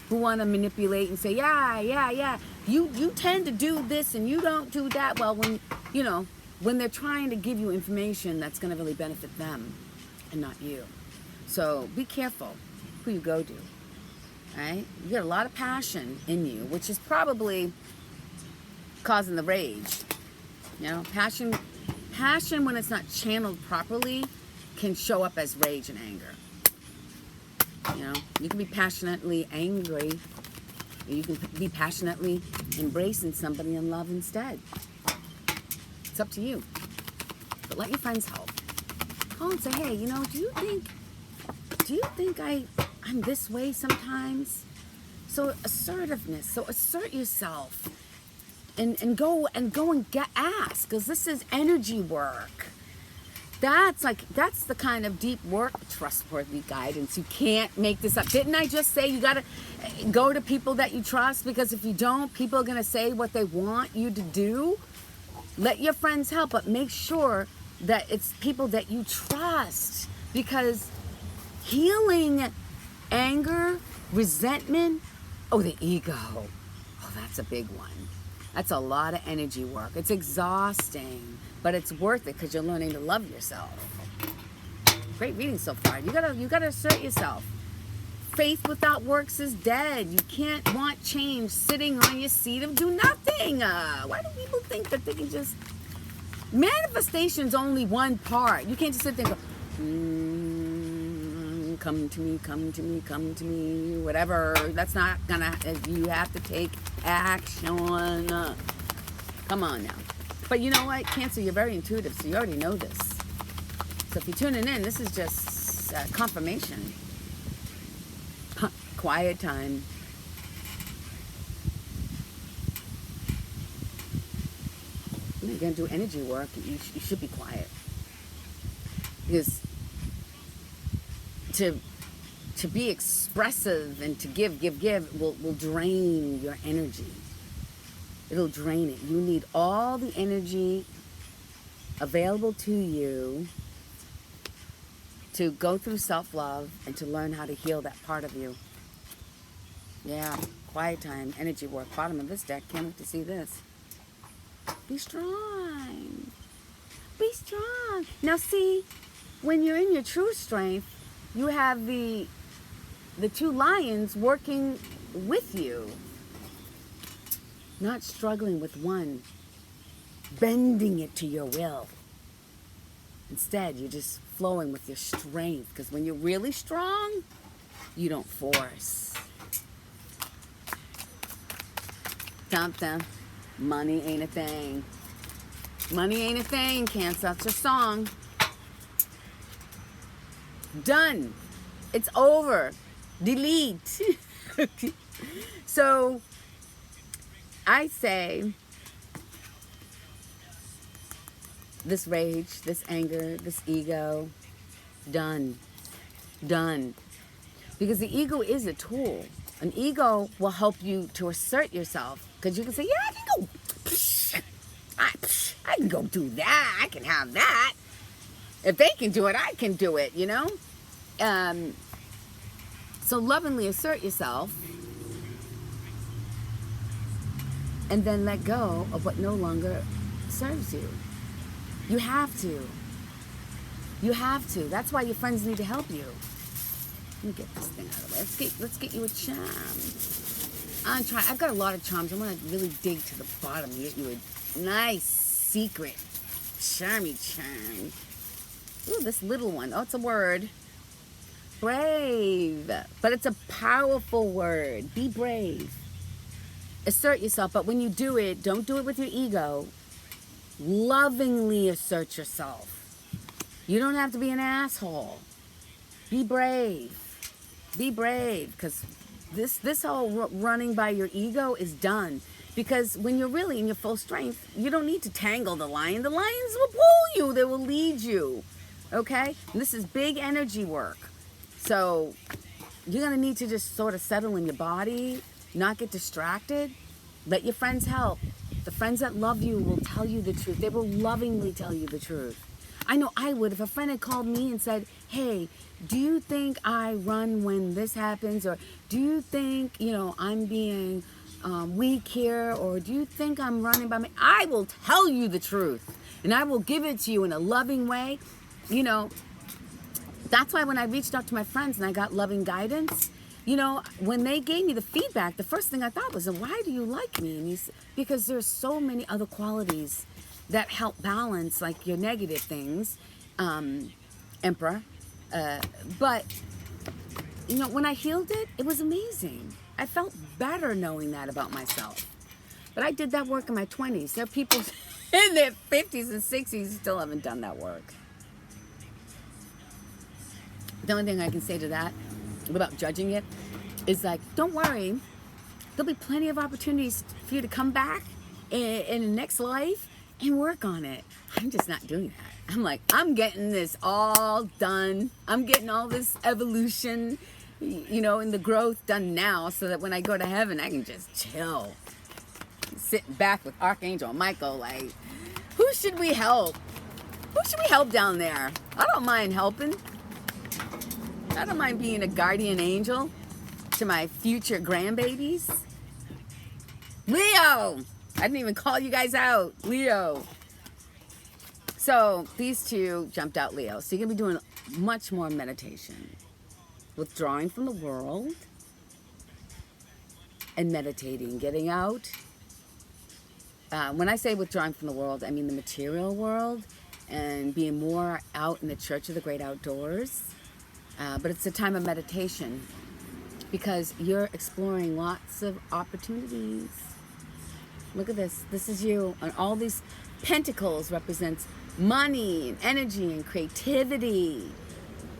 who want to manipulate and say, yeah, you tend to do this and you don't do that. Well, when they're trying to give you information that's going to really benefit them and not you. So be careful who you go to, right? You get a lot of passion in you, which is probably causing the rage. You know, passion when it's not channeled properly can show up as rage and anger. You know, you can be passionately angry, or you can be passionately embracing somebody in love instead. It's up to you. But let your friends help. Call and say, hey, you know, do you think I'm this way sometimes? So assertiveness, so assert yourself. And go and ask, because this is energy work. That's the kind of deep work, trustworthy guidance. You can't make this up. Didn't I just say you gotta go to people that you trust? Because if you don't, people are gonna say what they want you to do. Let your friends help, but make sure that it's people that you trust. Because healing anger, resentment, the ego. Oh, that's a big one. That's a lot of energy work. It's exhausting, but it's worth it because you're learning to love yourself. Great reading so far. You gotta assert yourself. Faith without works is dead. You can't want change sitting on your seat of do nothing. Why do people think that they can just... Manifestation's only one part. You can't just sit there and go, come to me, come to me, come to me, whatever. That's not gonna... You have to take action. Come on now. But you know what, Cancer, you're very intuitive, so you already know this. So if you're tuning in, this is just confirmation. Quiet time. When you're going to do energy work, you should be quiet. Because to be expressive and to give will drain your energy. It'll drain it. You need all the energy available to you to go through self-love and to learn how to heal that part of you. Yeah, quiet time, energy work. Bottom of this deck. Can't wait to see this. Be strong. Be strong. Now see, when you're in your true strength, you have the two lions working with you. Not struggling with one, bending it to your will. Instead, you're just flowing with your strength. Because when you're really strong, you don't force. Dum-dum. Money ain't a thing. Money ain't a thing, Cancer. That's your song. Done. It's over. Delete. So I say this rage, this anger, this ego, done. Done. Because the ego is a tool. An ego will help you to assert yourself. Because you can say, yeah, I can go. I can go do that. I can have that. If they can do it, I can do it, you know? So lovingly assert yourself. And then let go of what no longer serves you. You have to. You have to. That's why your friends need to help you. Let me get this thing out of the way. Let's get you a charm. I've got a lot of charms. I want to really dig to the bottom and get you a nice secret charmy charm. Ooh, this little one. Oh, it's a word. Brave. But it's a powerful word. Be brave. Assert yourself. But when you do it, don't do it with your ego. Lovingly assert yourself. You don't have to be an asshole. Be brave. Be brave. Because this whole running by your ego is done. Because when you're really in your full strength, you don't need to tangle the lion. The lions will pull you. They will lead you. Okay? And this is big energy work. So you're going to need to just sort of settle in your body, not get distracted. Let your friends help. The friends that love you will tell you the truth. They will lovingly tell you the truth. I know I would. If a friend had called me and said, hey, do you think I run when this happens? Or do you think, I'm being weak here? Or do you think I'm running by me? I will tell you the truth. And I will give it to you in a loving way. That's why when I reached out to my friends and I got loving guidance, when they gave me the feedback, the first thing I thought was, why do you like me? And because there's so many other qualities that help balance, like your negative things, Emperor. But, when I healed it, it was amazing. I felt better knowing that about myself. But I did that work in my 20s. There are people in their 50s and 60s who still haven't done that work. The only thing I can say to that, without judging it, is like, don't worry. There'll be plenty of opportunities for you to come back in the next life and work on it. I'm just not doing that. I'm like, I'm getting this all done. I'm getting all this evolution, and the growth done now so that when I go to heaven, I can just chill. Sitting back with Archangel Michael, like, who should we help? Who should we help down there? I don't mind helping. I don't mind being a guardian angel to my future grandbabies. Leo! I didn't even call you guys out. Leo. So these two jumped out Leo. So you're going to be doing much more meditation. Withdrawing from the world and meditating. Getting out. When I say withdrawing from the world, I mean the material world and being more out in the church of the great outdoors. But it's a time of meditation because you're exploring lots of opportunities. Look at this. This is you. And all these pentacles represents money and energy and creativity,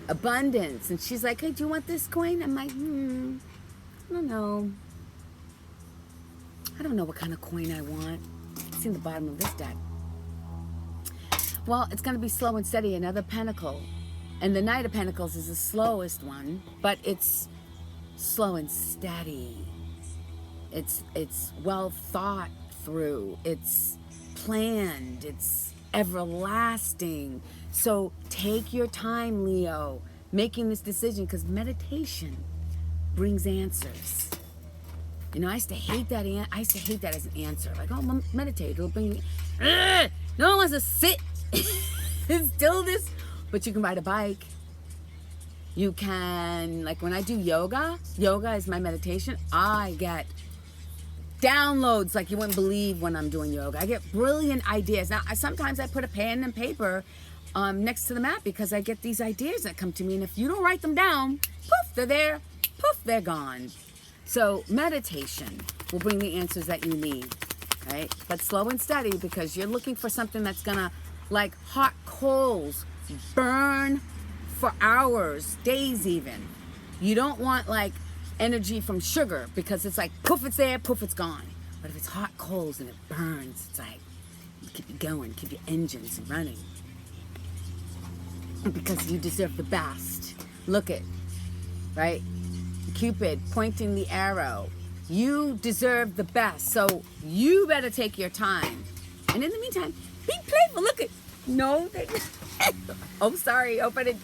abundance. And she's like, hey, do you want this coin? I'm like, I don't know. I don't know what kind of coin I want. It's in the bottom of this deck. Well, it's going to be slow and steady. Another pentacle. And the Knight of Pentacles is the slowest one, but it's slow and steady. It's well thought through. It's planned. It's everlasting. So take your time, Leo, making this decision because meditation brings answers. I used to hate that. I used to hate that as an answer. Like, oh, meditate. It'll bring me. No one wants to sit in stillness. But you can ride a bike. You can, like when I do yoga is my meditation. I get downloads like you wouldn't believe when I'm doing yoga. I get brilliant ideas. Now, sometimes I put a pen and paper next to the mat because I get these ideas that come to me. And if you don't write them down, poof, they're there. Poof, they're gone. So meditation will bring the answers that you need. right? But slow and steady, because you're looking for something that's gonna, like hot coals, burn for hours, days even. You don't want like energy from sugar, because it's like poof, it's there, poof, it's gone. But if it's hot coals and it burns, it's like, keep you going, keep your engines running. Because you deserve the best. Look it, right? Cupid pointing the arrow. You deserve the best, so you better take your time. And in the meantime, be playful. Look at, no, oh, sorry, open it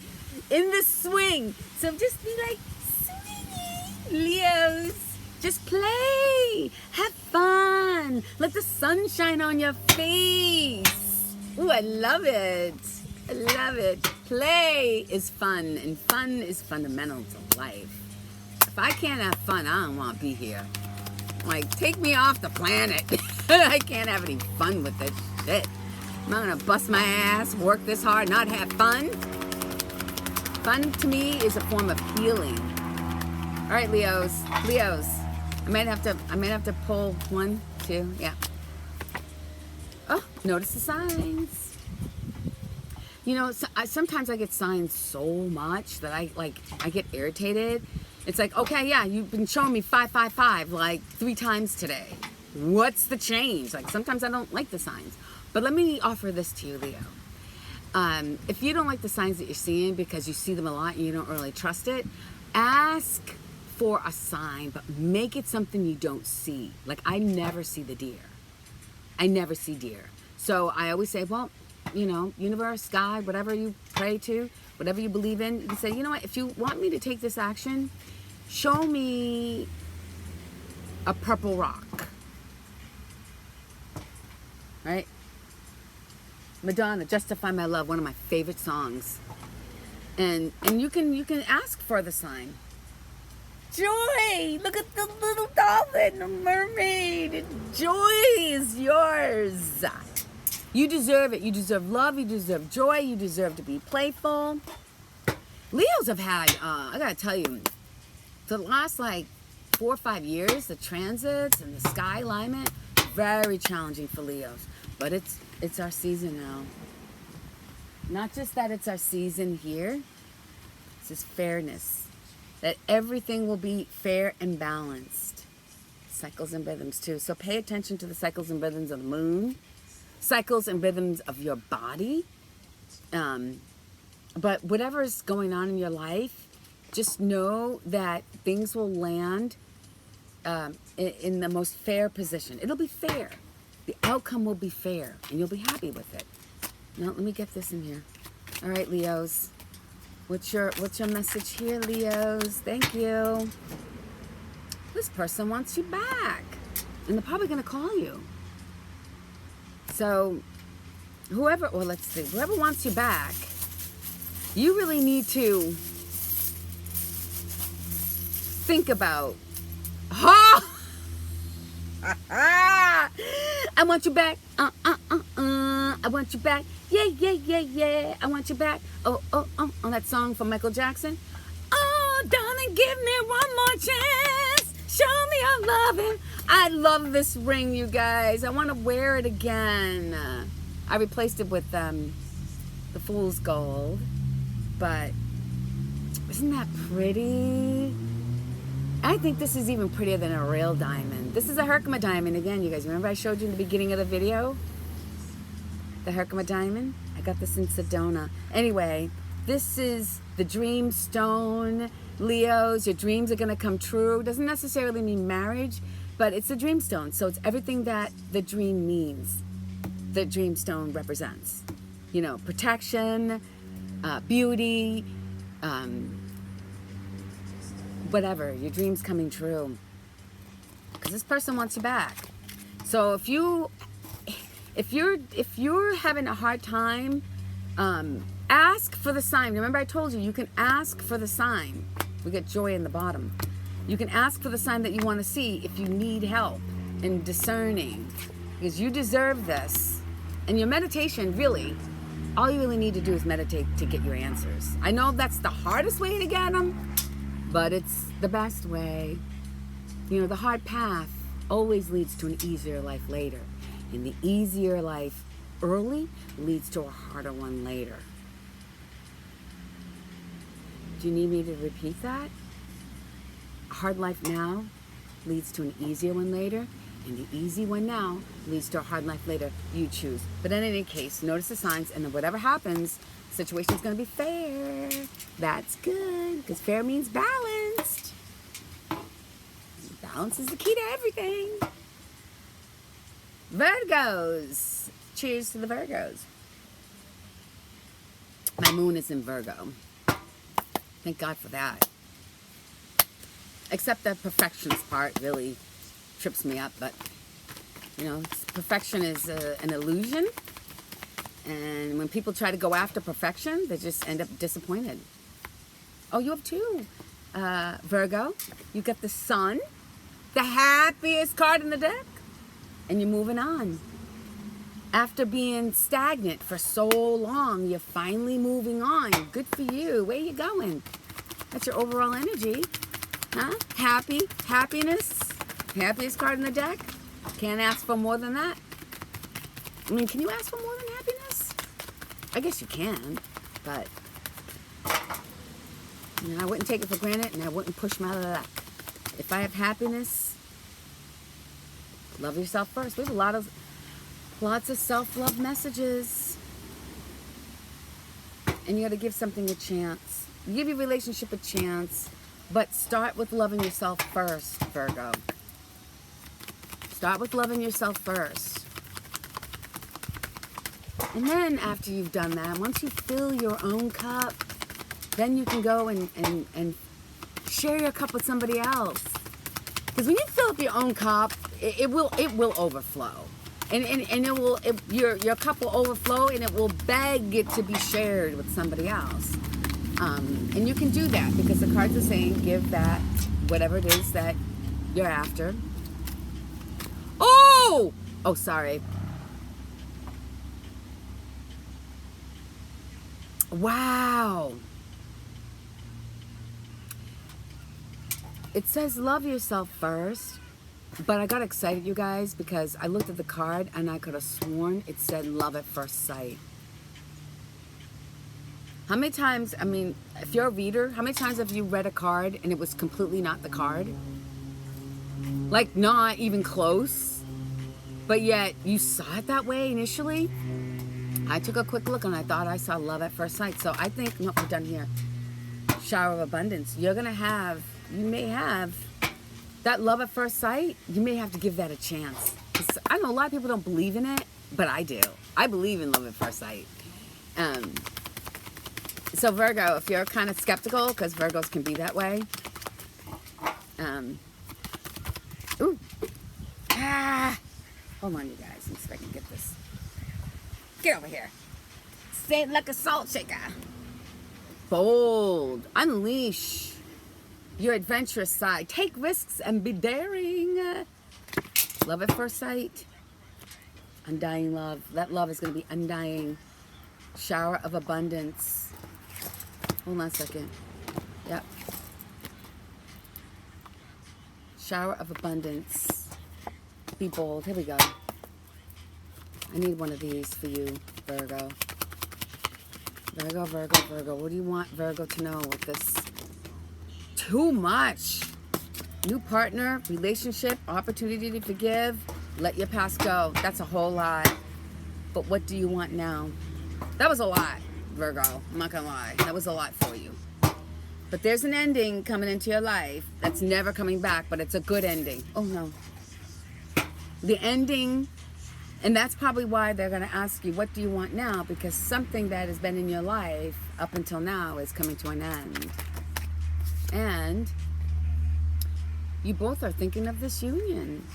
in the swing. So just be like, swinging, Leos. Just play, have fun. Let the sun shine on your face. Ooh, I love it. I love it. Play is fun, and fun is fundamental to life. If I can't have fun, I don't want to be here. Like, take me off the planet. I can't have any fun with this shit. I'm not gonna bust my ass, work this hard, not have fun. Fun to me is a form of healing. All right, Leos. I might have to pull 1, 2, yeah. Oh, notice the signs. You know, sometimes I get signs so much that I get irritated. It's like, okay, yeah, you've been showing me 555 like 3 times today. What's the change? Like, sometimes I don't like the signs. But let me offer this to you, Leo. If you don't like the signs that you're seeing because you see them a lot and you don't really trust it, ask for a sign, but make it something you don't see. Like, I never see the deer. I never see deer. So I always say, well, you know, universe, God, whatever you pray to, whatever you believe in, you can say, you know what, if you want me to take this action, show me a purple rock. Right? Madonna, Justify My Love, one of my favorite songs. And you can ask for the sign. Joy! Look at the little dolphin, the mermaid. Joy is yours. You deserve it. You deserve love. You deserve joy. You deserve to be playful. Leos have had, I gotta tell you, the last like 4 or 5 years, the transits and the sky alignment, very challenging for Leos. But it's our season now. Not just that it's our season here, it's just fairness. That everything will be fair and balanced. Cycles and rhythms too. So pay attention to the cycles and rhythms of the moon, cycles and rhythms of your body. But whatever is going on in your life, just know that things will land in the most fair position. It'll be fair. The outcome will be fair, and you'll be happy with it. Now, let me get this in here. All right, Leos. What's your message here, Leos? Thank you. This person wants you back, and they're probably going to call you. So, whoever wants you back, you really need to think about, I want you back. I want you back. Yeah. I want you back. Oh, on that song from Michael Jackson. Oh, darling, give me one more chance. Show me your loving. I love this ring, you guys. I want to wear it again. I replaced it with the fool's gold. But isn't that pretty? I think this is even prettier than a real diamond. This is a Herkimer diamond again, you guys. Remember I showed you in the beginning of the video? The Herkimer diamond? I got this in Sedona. Anyway, this is the dream stone. Leos, your dreams are going to come true. Doesn't necessarily mean marriage, but it's a dream stone. So it's everything that the dream means. The dream stone represents. You know, protection, beauty, whatever, your dreams coming true. Because this person wants you back. So if you're having a hard time, ask for the sign. Remember I told you, you can ask for the sign. We get joy in the bottom. You can ask for the sign that you want to see if you need help in discerning. Because you deserve this. And your meditation, really, all you really need to do is meditate to get your answers. I know that's the hardest way to get them, but it's the best way. You know, the hard path always leads to an easier life later. And the easier life early leads to a harder one later. Do you need me to repeat that? A hard life now leads to an easier one later, and the easy one now leads to a hard life later. You choose. But in any case, notice the signs, and then whatever happens, the situation's going to be fair. That's good, because fair means balanced. Balance is the key to everything. Virgos. Cheers to the Virgos. My moon is in Virgo. Thank God for that. Except that perfectionist part really trips me up, but you know, perfection is an illusion, and when people try to go after perfection, they just end up disappointed. Oh, you have two, Virgo. You got the Sun, the happiest card in the deck, and you're moving on. After being stagnant for so long, you're finally moving on. Good for you. Where you going? That's your overall energy. Huh? Happy, happiness, happiest card in the deck. Can't ask for more than that. I mean, can you ask for more than happiness? I guess you can, but you know, I wouldn't take it for granted, and I wouldn't push my luck. If I have happiness, love yourself first. We have lots of self-love messages, and you got to give something a chance. Give your relationship a chance. But start with loving yourself first, Virgo. Start with loving yourself first. And then after you've done that, once you fill your own cup, then you can go and share your cup with somebody else. Because when you fill up your own cup, it will overflow. And your cup will overflow, and it will beg it to be shared with somebody else. And you can do that because the cards are saying give that, whatever it is that you're after. Oh, sorry. Wow. It says love yourself first, but I got excited, you guys, because I looked at the card and I could have sworn it said love at first sight. How many times, I mean, if you're a reader, how many times have you read a card and it was completely not the card? Like, not even close, but yet you saw it that way initially? I took a quick look and I thought I saw love at first sight. So I think, no, we're done here. Shower of abundance. You're going to have, you may have that love at first sight. You may have to give that a chance. I know a lot of people don't believe in it, but I do. I believe in love at first sight. So Virgo, if you're kind of skeptical, because Virgos can be that way. Hold on, you guys. Let me see if I can get this. Get over here. Say it like a salt shaker. Bold. Unleash your adventurous side. Take risks and be daring. Love at first sight. Undying love. That love is going to be undying. Shower of abundance. Hold on a second. Yep. Shower of abundance. Be bold. Here we go. I need one of these for you, Virgo. Virgo, Virgo, Virgo. What do you want Virgo to know with this? Too much. New partner, relationship, opportunity to forgive. Let your past go. That's a whole lot. But what do you want now? That was a lot, Virgo. I'm not gonna lie. That was a lot for you. But there's an ending coming into your life that's never coming back, but it's a good ending. Oh no. The ending, and that's probably why they're gonna ask you, what do you want now? Because something that has been in your life up until now is coming to an end. And you both are thinking of this union.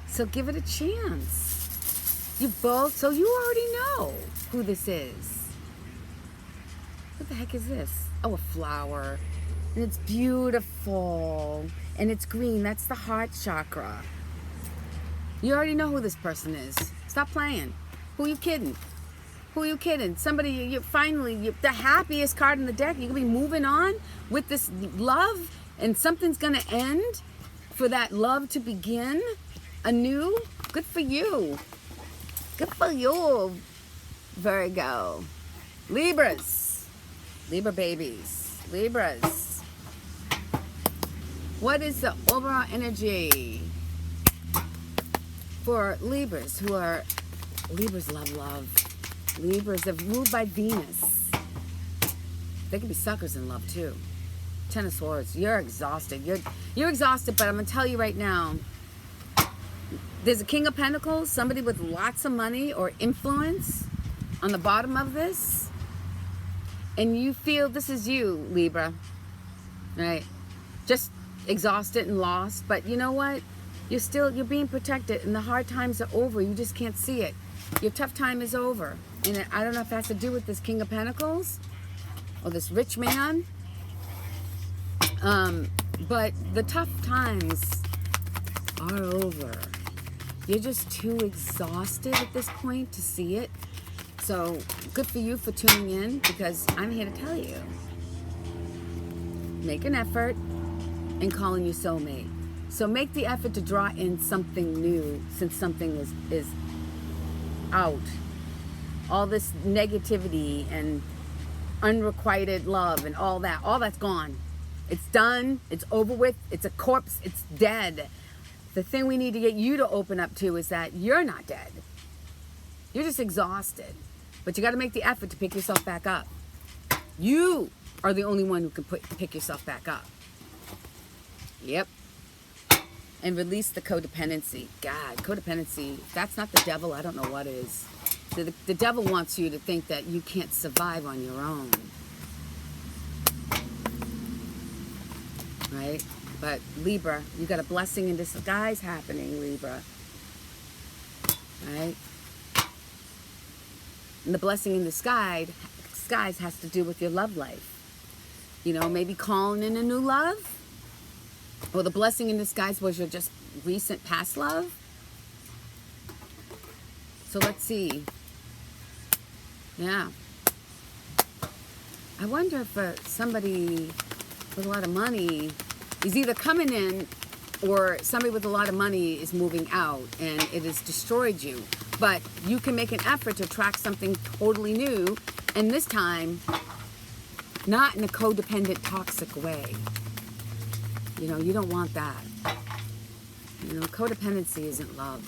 So give it a chance. You both, so you already know who this is. What the heck is this? Oh, a flower. And it's beautiful. And it's green. That's the heart chakra. You already know who this person is. Stop playing. Who you kidding? Who you kidding? Somebody, you're the happiest card in the deck. You're going to be moving on with this love, and something's going to end for that love to begin anew. Good for you. Good for you, Virgo. Libras. Libra babies. Libras. What is the overall energy for Libras who are... Libras love love. Libras are ruled by Venus. They can be suckers in love too. Ten of Swords. You're exhausted. You're exhausted, but I'm going to tell you right now, there's a King of Pentacles, somebody with lots of money or influence on the bottom of this. And you feel this is you, Libra. Right? Just exhausted and lost. But you know what? You're being protected and the hard times are over. You just can't see it. Your tough time is over. And I don't know if it has to do with this King of Pentacles or this rich man. But the tough times are over. You're just too exhausted at this point to see it. So good for you for tuning in, because I'm here to tell you. Make an effort in calling your soulmate. So make the effort to draw in something new, since something is out. All this negativity and unrequited love and all that's gone. It's done. It's over with. It's a corpse. It's dead. The thing we need to get you to open up to is that you're not dead. You're just exhausted. But you got to make the effort to pick yourself back up. You are the only one who can pick yourself back up. Yep. And release the codependency. God, codependency, if that's not the devil, I don't know what is. The devil wants you to think that you can't survive on your own. Right? But Libra, you got a blessing in disguise happening, Libra. Right? And the blessing in disguise has to do with your love life. You know, maybe calling in a new love. Or the blessing in disguise was your just recent past love. So let's see. Yeah. I wonder if somebody with a lot of money is either coming in, or somebody with a lot of money is moving out and it has destroyed you. But you can make an effort to attract something totally new, and this time not in a codependent, toxic way. You know, you don't want that. You know, codependency isn't love.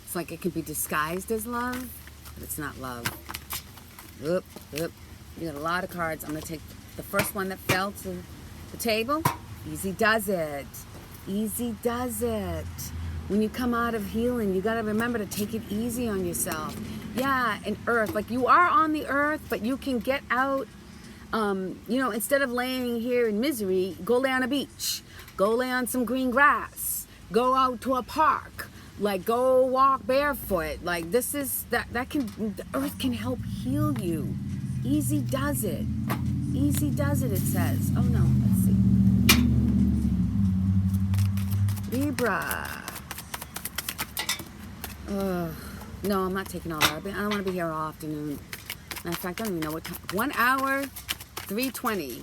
It's like it can be disguised as love, but it's not love. Oop, oop. You got a lot of cards. I'm going to take the first one that fell to the table. Easy does it. Easy does it. When you come out of healing, you got to remember to take it easy on yourself. Yeah, and earth. Like, you are on the earth, but you can get out. You know, instead of laying here in misery, go lay on a beach. Go lay on some green grass. Go out to a park. Like, go walk barefoot. Like, this is, the earth can help heal you. Easy does it. Easy does it, it says. Oh no, let's see. Libra. No, I'm not taking all that. I don't want to be here all afternoon. Matter of fact, I don't even know what time. 1 hour, 3:20.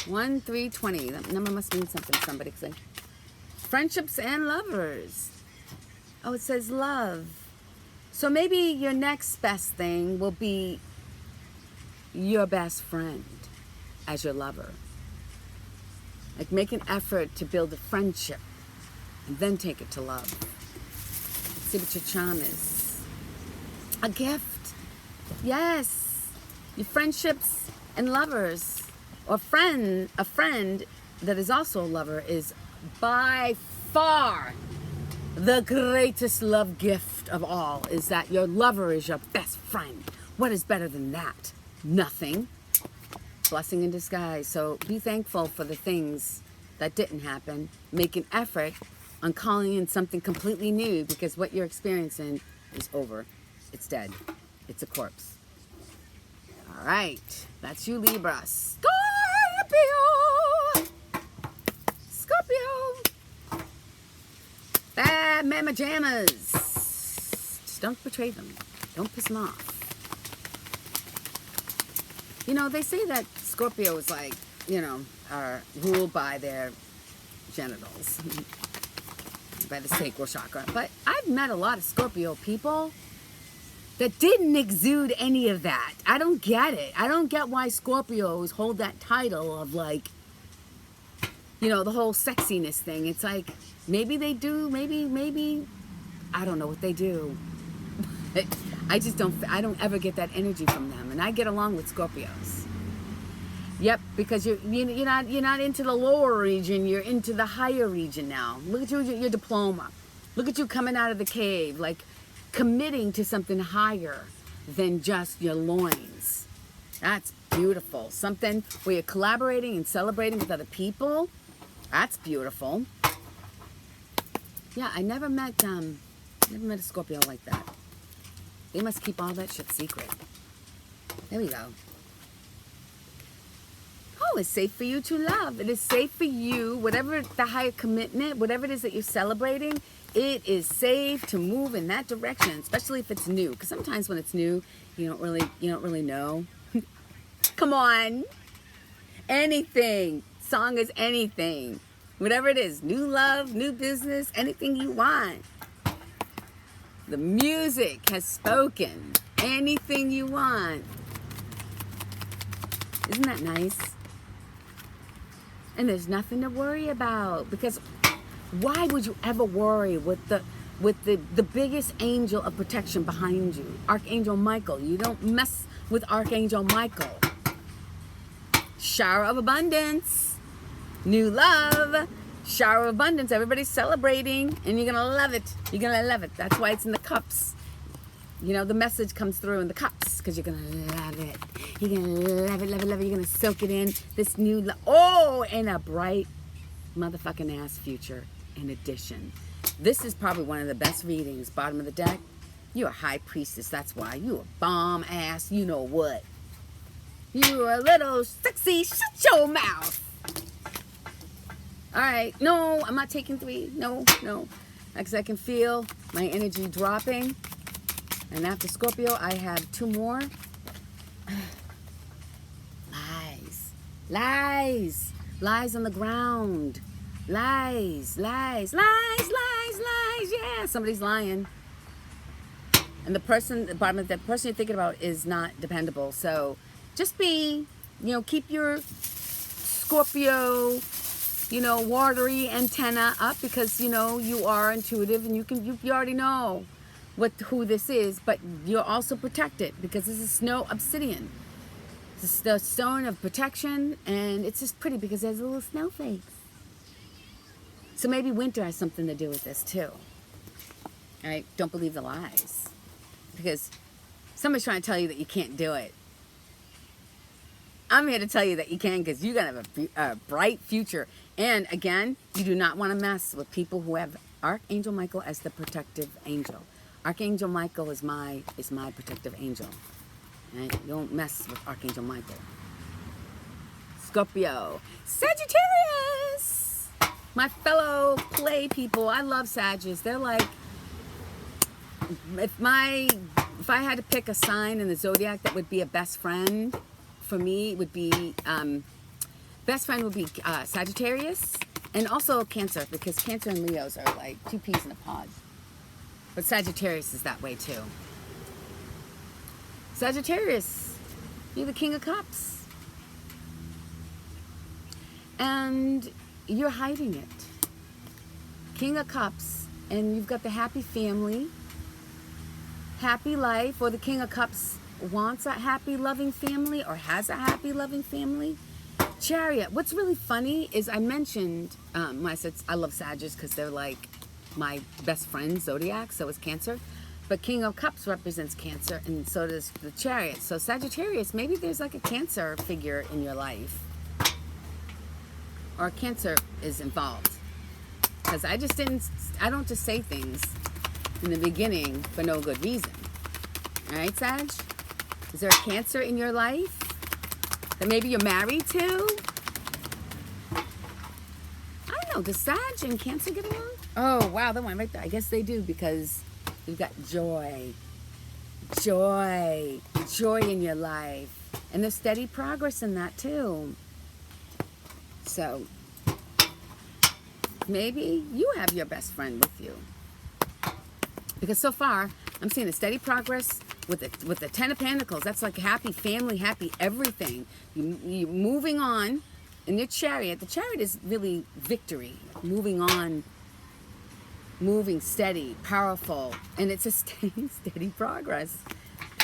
3:20. That number must mean something to somebody. Friendships and lovers. Oh, it says love. So maybe your next best thing will be your best friend as your lover. Like, make an effort to build a friendship and then take it to love. Let's see what your charm is. A gift. Yes. Your friendships and lovers, or a friend that is also a lover, is by far the greatest love gift of all, is that your lover is your best friend. What is better than that? Nothing. Blessing in disguise. So be thankful for the things that didn't happen. Make an effort on calling in something completely new, because what you're experiencing is over. It's dead. It's a corpse. All right. That's you, Libra. Scorpio! Scorpio! Bad mama jammers. Just don't betray them. Don't piss them off. You know, they say that Scorpios, like, you know, are ruled by their genitals. by the sacral chakra. But I've met a lot of Scorpio people that didn't exude any of that. I don't get it. I don't get why Scorpios hold that title of like, you know, the whole sexiness thing. It's like, maybe they do, maybe, I don't know what they do. I don't ever get that energy from them. And I get along with Scorpios. Yep, because you're not into the lower region, you're into the higher region now. Look at you, your diploma. Look at you coming out of the cave, like committing to something higher than just your loins. That's beautiful. Something where you're collaborating and celebrating with other people. That's beautiful. Yeah, I never met a Scorpio like that. They must keep all that shit secret. There we go. Oh, it's safe for you to love. It is safe for you, whatever the higher commitment, whatever it is that you're celebrating, it is safe to move in that direction, especially if it's new. Because sometimes when it's new, you don't really know. Come on. Anything. Song is anything. Whatever it is, new love, new business, anything you want. The music has spoken. Anything you want. Isn't that nice? And there's nothing to worry about, because why would you ever worry with the biggest angel of protection behind you, Archangel Michael? You don't mess with Archangel Michael. Shower of abundance, new love, shower of abundance. Everybody's celebrating, and you're gonna love it. You're gonna love it. That's why it's in the cups. You know, the message comes through in the cups, because you're going to love it. You're going to love it, love it, love it. You're going to soak it in. This new love. Oh, and a bright motherfucking ass future in addition. This is probably one of the best readings. Bottom of the deck. You're a high priestess. That's why. You a bomb ass. You know what? You're a little sexy. Shut your mouth. All right. No, I'm not taking 3. No. Because I can feel my energy dropping. And after Scorpio, I have 2 more. Lies on the ground. Lies. Yeah, somebody's lying. And the person you're thinking about is not dependable. So just keep your Scorpio, watery antenna up, because, you are intuitive, and you already know who this is, but you're also protected, because this is snow obsidian. It's the stone of protection, and it's just pretty because there's little snowflakes. So maybe winter has something to do with this too. All right, don't believe the lies, because somebody's trying to tell you that you can't do it. I'm here to tell you that you can, because you're gonna have a bright future. And again, you do not want to mess with people who have Archangel Michael as the protective angel. Archangel Michael is my protective angel. Right? Don't mess with Archangel Michael. Scorpio. Sagittarius! My fellow play people. I love Sagittarius. They're like, if I had to pick a sign in the zodiac that would be a best friend, for me, it would be, best friend would be Sagittarius, and also Cancer, because Cancer and Leos are like 2 peas in a pod. But Sagittarius is that way too. Sagittarius, you're the King of Cups. And you're hiding it. King of Cups, and you've got the happy family, happy life, or the King of Cups wants a happy, loving family, or has a happy, loving family. Chariot. What's really funny is I mentioned, when I said I love Sagittarius because they're like my best friend zodiac, so is Cancer. But King of Cups represents Cancer, and so does the Chariot. So Sagittarius, maybe there's like a Cancer figure in your life, or Cancer is involved. Because I don't just say things in the beginning for no good reason. All right, Sag? Is there a Cancer in your life that maybe you're married to? I don't know. Does Sag and Cancer get along? Oh, wow, that one right there. I guess they do, because you've got joy in your life. And there's steady progress in that too. So, maybe you have your best friend with you. Because so far, I'm seeing a steady progress with the Ten of Pentacles. That's like happy family, happy everything. You're moving on in your Chariot. The Chariot is really victory, moving on, moving steady, powerful, and it's a steady progress.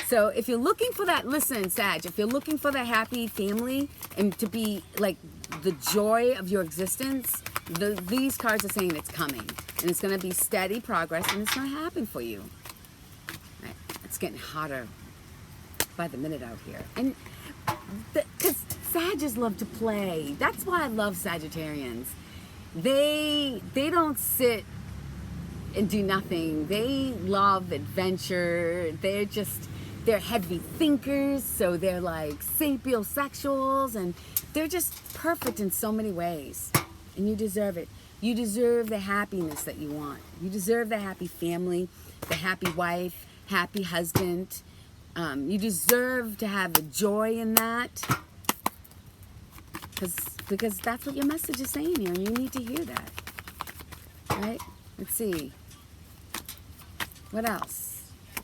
So if you're looking for that, listen, Sag, if you're looking for that happy family and to be like the joy of your existence, these cards are saying it's coming. And it's going to be steady progress, and it's going to happen for you. Right. It's getting hotter by the minute out here. And because Sagittarians love to play. That's why I love Sagittarians. They don't sit and do nothing. They love adventure. They're heavy thinkers, so they're like sapiosexuals, and they're just perfect in so many ways. And you deserve it. You deserve the happiness that you want. You deserve the happy family, the happy wife, happy husband. You deserve to have the joy in that, because that's what your message is saying here, and you need to hear that. Right? Let's see. What else?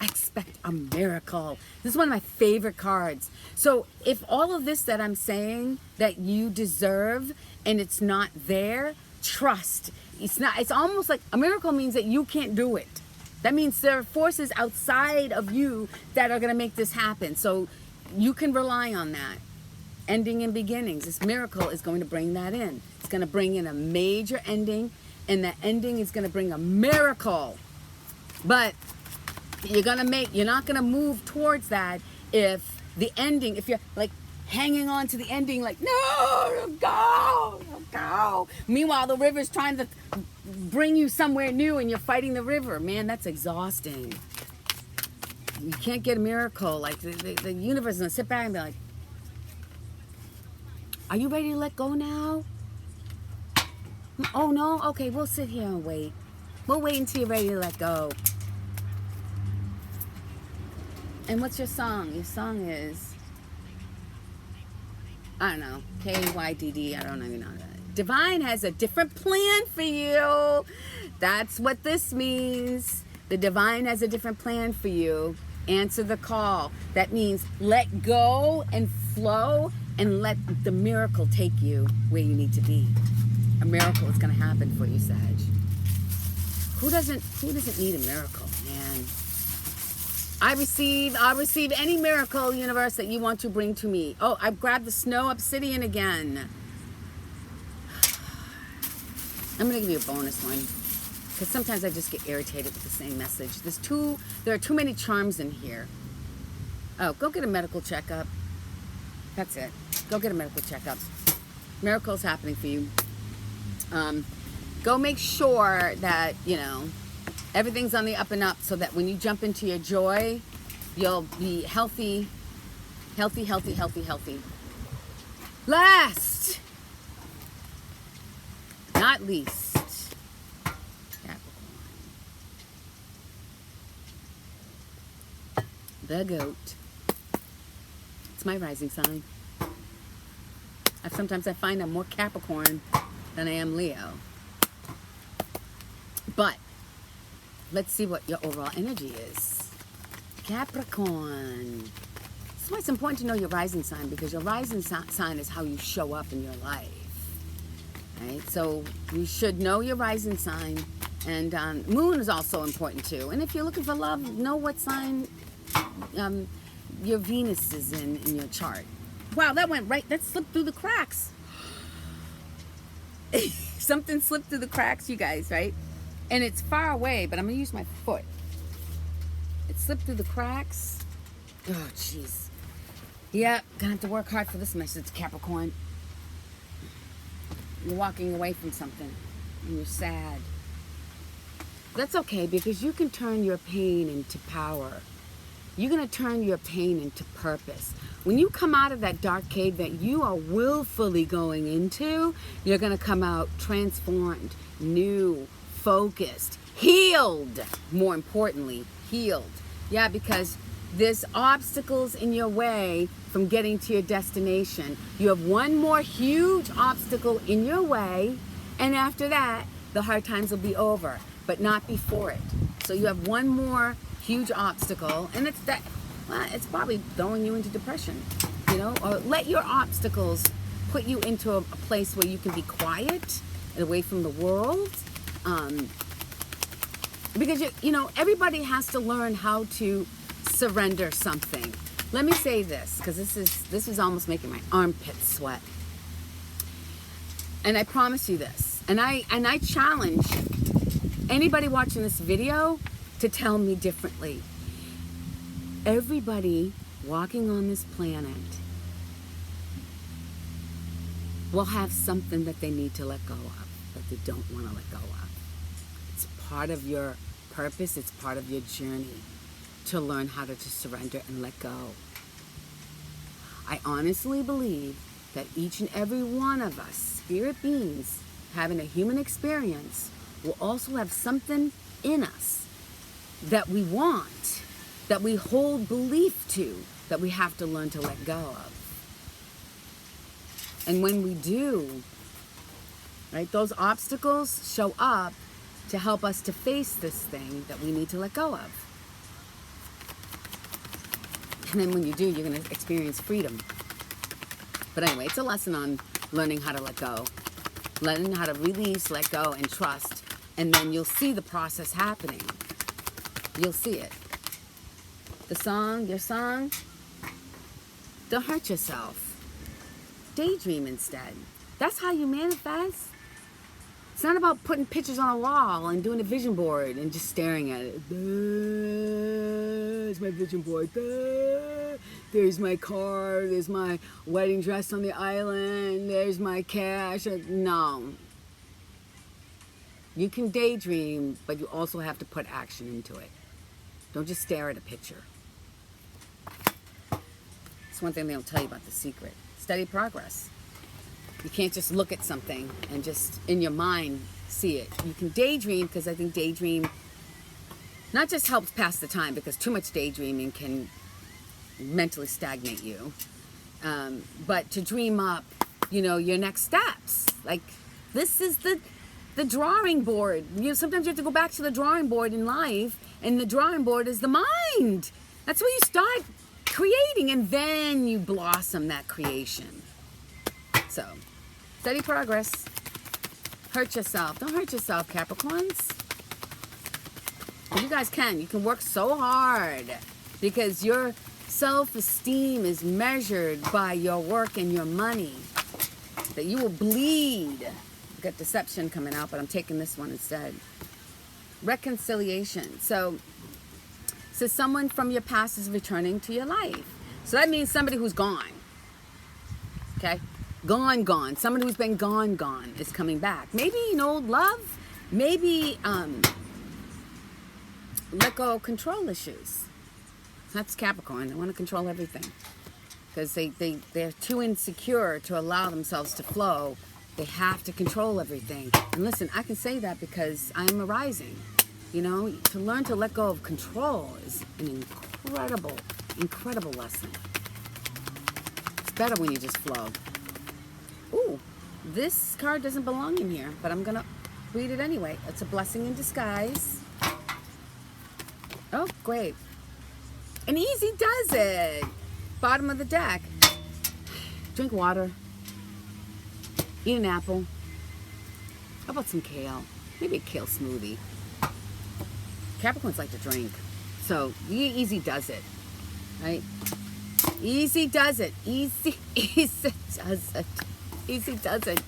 Expect a miracle. This is one of my favorite cards. So if all of this that I'm saying that you deserve and it's not there, trust. It's almost like a miracle means that you can't do it. That means there are forces outside of you that are going to make this happen. So you can rely on that. Ending and beginnings. This miracle is going to bring that in. It's going to bring in a major ending, and the ending is going to bring a miracle. But you're not going to move towards that if the ending, if you're like hanging on to the ending like, no, go. Meanwhile, the river's trying to bring you somewhere new and you're fighting the river. Man, that's exhausting. You can't get a miracle. Like the universe is going to sit back and be like, are you ready to let go now? Oh, no? Okay, we'll sit here and wait. We'll wait until you're ready to let go. And what's your song? Your song is, I don't know, KYDD, I don't even know that. Divine has a different plan for you. That's what this means. The divine has a different plan for you. Answer the call. That means let go and flow and let the miracle take you where you need to be. A miracle is going to happen for you, Sag. Who doesn't need a miracle, man? I'll receive any miracle, universe, that you want to bring to me. Oh, I've grabbed the snow obsidian again. I'm going to give you a bonus one, because sometimes I just get irritated with the same message. There are too many charms in here. Oh, go get a medical checkup. That's it. Go get a medical checkup. Miracle's happening for you. Go make sure that, everything's on the up and up, so that when you jump into your joy, you'll be healthy. Last, not least, Capricorn. The goat. It's my rising sign. Sometimes I find I'm more Capricorn than I am Leo. But let's see what your overall energy is. Capricorn. That's why it's important to know your rising sign, because your rising sign is how you show up in your life. Right? So you should know your rising sign. And moon is also important too. And if you're looking for love, know what sign your Venus is in your chart. Wow, that slipped through the cracks. Something slipped through the cracks, you guys, right? And it's far away, but I'm going to use my foot. It slipped through the cracks. Oh, jeez. Yeah, gonna have to work hard for this message, Capricorn. You're walking away from something, and you're sad. That's okay, because you can turn your pain into power. You're going to turn your pain into purpose. When you come out of that dark cave that you are willfully going into, you're going to come out transformed, new, focused, healed. More importantly, healed. Yeah, because there's obstacles in your way from getting to your destination. You have one more huge obstacle in your way, and after that, the hard times will be over, but not before it. So you have one more huge obstacle, and it's probably throwing you into depression, or let your obstacles put you into a place where you can be quiet and away from the world. Because everybody has to learn how to surrender something. Let me say this, because this is almost making my armpits sweat. And I promise you this, and I challenge anybody watching this video to tell me differently. Everybody walking on this planet will have something that they need to let go of, that they don't want to let go of. It's part of your purpose, it's part of your journey to learn how to just surrender and let go. I honestly believe that each and every one of us, spirit beings, having a human experience, will also have something in us that we want, that we hold belief to, that we have to learn to let go of. And when we do, right, those obstacles show up to help us to face this thing that we need to let go of. And then when you do, you're going to experience freedom. But anyway, it's a lesson on learning how to let go, learning how to release, let go, and trust. And then you'll see the process happening. You'll see it. Your song, don't hurt yourself. Daydream instead. That's how you manifest. It's not about putting pictures on a wall and doing a vision board and just staring at it. There's my vision board. There's my car. There's my wedding dress on the island. There's my cash. No. You can daydream, but you also have to put action into it. Don't just stare at a picture. It's one thing they don't tell you about The Secret. Steady progress. You can't just look at something and just in your mind see it. You can daydream, because I think daydream not just helps pass the time, because too much daydreaming can mentally stagnate you, but to dream up, your next steps. Like, this is the drawing board. Sometimes you have to go back to the drawing board in life, and the drawing board is the mind. That's where you start creating, and then you blossom that creation. So, steady progress. Hurt yourself. Don't hurt yourself, Capricorns. You guys can. You can work so hard, because your self-esteem is measured by your work and your money. That you will bleed. I've got deception coming out, but I'm taking this one instead. Reconciliation. So someone from your past is returning to your life. So that means somebody who's gone. Okay? Gone. Someone who's been gone is coming back. Maybe an old love. Maybe let go of control issues. That's Capricorn. They want to control everything. Because they're too insecure to allow themselves to flow. They have to control everything. And listen, I can say that because I'm arising. To learn to let go of control is an incredible lesson. It's better when you just flow. Ooh, this card doesn't belong in here, but I'm going to read it anyway. It's a blessing in disguise. Oh, great. And easy does it. Bottom of the deck. Drink water. Eat an apple. How about some kale? Maybe a kale smoothie. Capricorns like to drink. So, easy does it. Right? Easy does it. Easy does it. Easy does it.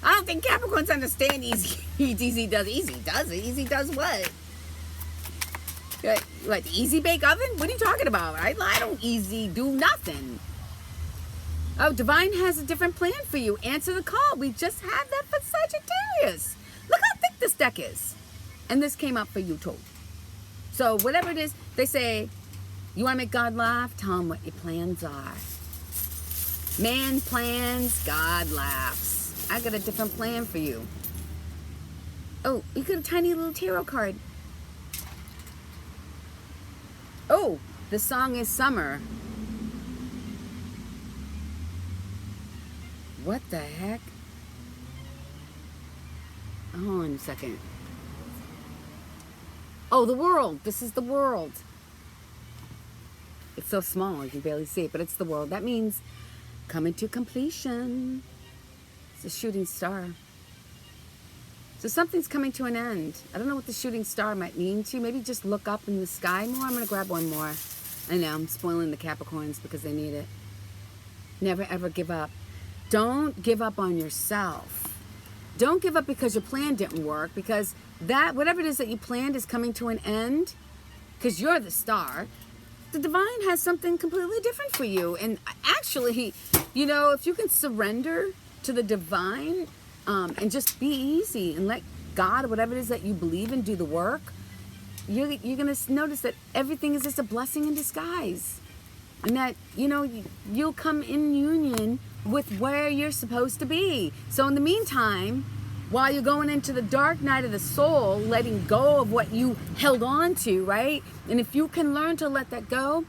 I don't think Capricorns understand easy. Easy does it. Easy does what? What, easy bake oven? What are you talking about? I don't easy do nothing. Oh, Divine has a different plan for you. Answer the call. We just had that for Sagittarius. Look how thick this deck is. And this came up for you too. So whatever it is, they say, you want to make God laugh? Tell him what your plans are. Man plans, God laughs. I got a different plan for you. Oh, you got a tiny little tarot card. Oh, the song is Summer. What the heck? Hold on a second. Oh, the world. This is the world. It's so small you can barely see it, but it's the world. That means coming to completion. It's a shooting star. So something's coming to an end. I don't know what the shooting star might mean to you. Maybe just look up in the sky more. I'm going to grab one more. I know, I'm spoiling the Capricorns because they need it. Never ever give up. Don't give up on yourself. Don't give up because your plan didn't work, because that, whatever it is that you planned is coming to an end, because you're the star. The divine has something completely different for you. And actually, you know, if you can surrender to the divine, and just be easy and let God, whatever it is that you believe in, do the work, you're going to notice that everything is just a blessing in disguise. And that, you know, you'll come in union with where you're supposed to be. So in the meantime, while you're going into the dark night of the soul, letting go of what you held on to, right? And if you can learn to let that go,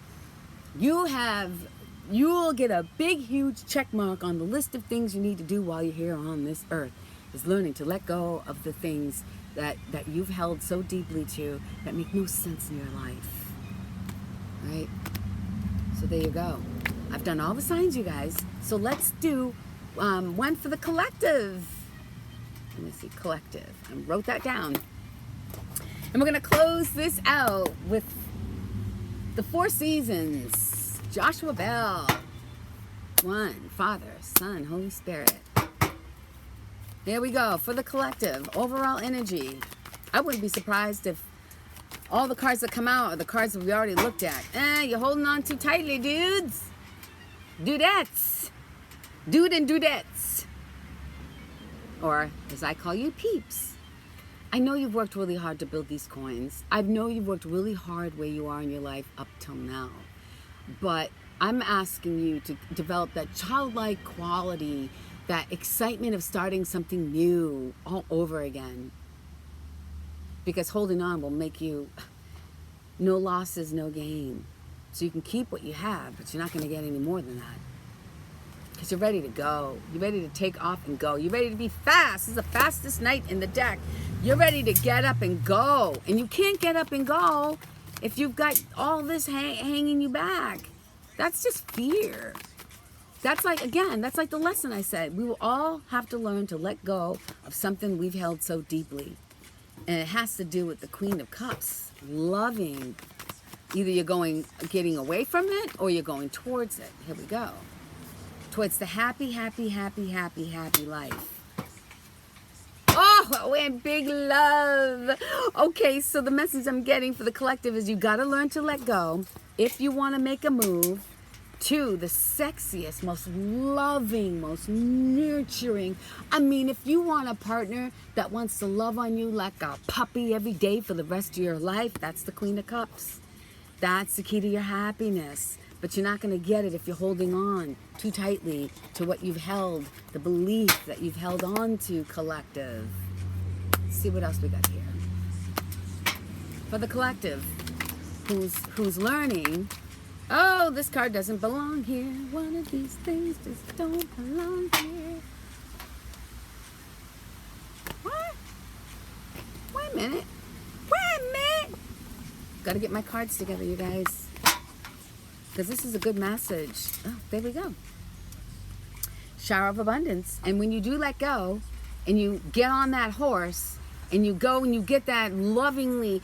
you'll get a big, huge check mark on the list of things you need to do while you're here on this earth, is learning to let go of the things that you've held so deeply to that make no sense in your life, right? So there you go. I've done all the signs, you guys. So let's do one for the collective. Let me see, collective. I wrote that down. And we're going to close this out with the 4 seasons. Joshua Bell. 1, Father, Son, Holy Spirit. There we go. For the collective, overall energy. I wouldn't be surprised if all the cards that come out are the cards that we already looked at. You're holding on too tightly, dudes. Dudettes. Dude and dudettes. Or, as I call you, peeps. I know you've worked really hard to build these coins. I know you've worked really hard where you are in your life up till now. But I'm asking you to develop that childlike quality, that excitement of starting something new all over again. Because holding on will make you no losses, no gain. So you can keep what you have, but you're not going to get any more than that. Because you're ready to go. You're ready to take off and go. You're ready to be fast. This is the fastest night in the deck. You're ready to get up and go. And you can't get up and go if you've got all this hanging you back. That's just fear. That's like, again, that's like the lesson I said. We will all have to learn to let go of something we've held so deeply. And it has to do with the Queen of Cups. Loving. Either you're getting away from it, or you're going towards it. Here we go. Towards the happy, happy, happy, happy, happy life. Oh, and big love. Okay, so the message I'm getting for the collective is you got to learn to let go if you want to make a move to the sexiest, most loving, most nurturing. I mean, if you want a partner that wants to love on you like a puppy every day for the rest of your life, that's the Queen of Cups. That's the key to your happiness. But you're not going to get it if you're holding on too tightly to what you've held, the belief that you've held on to, collective. Let's see what else we got here. For the collective, who's learning, oh, this card doesn't belong here. One of these things just don't belong here. What? Wait a minute. Got to get my cards together, you guys. Because this is a good message. Oh, there we go. Shower of abundance. And when you do let go, and you get on that horse, and you go and you get that lovingly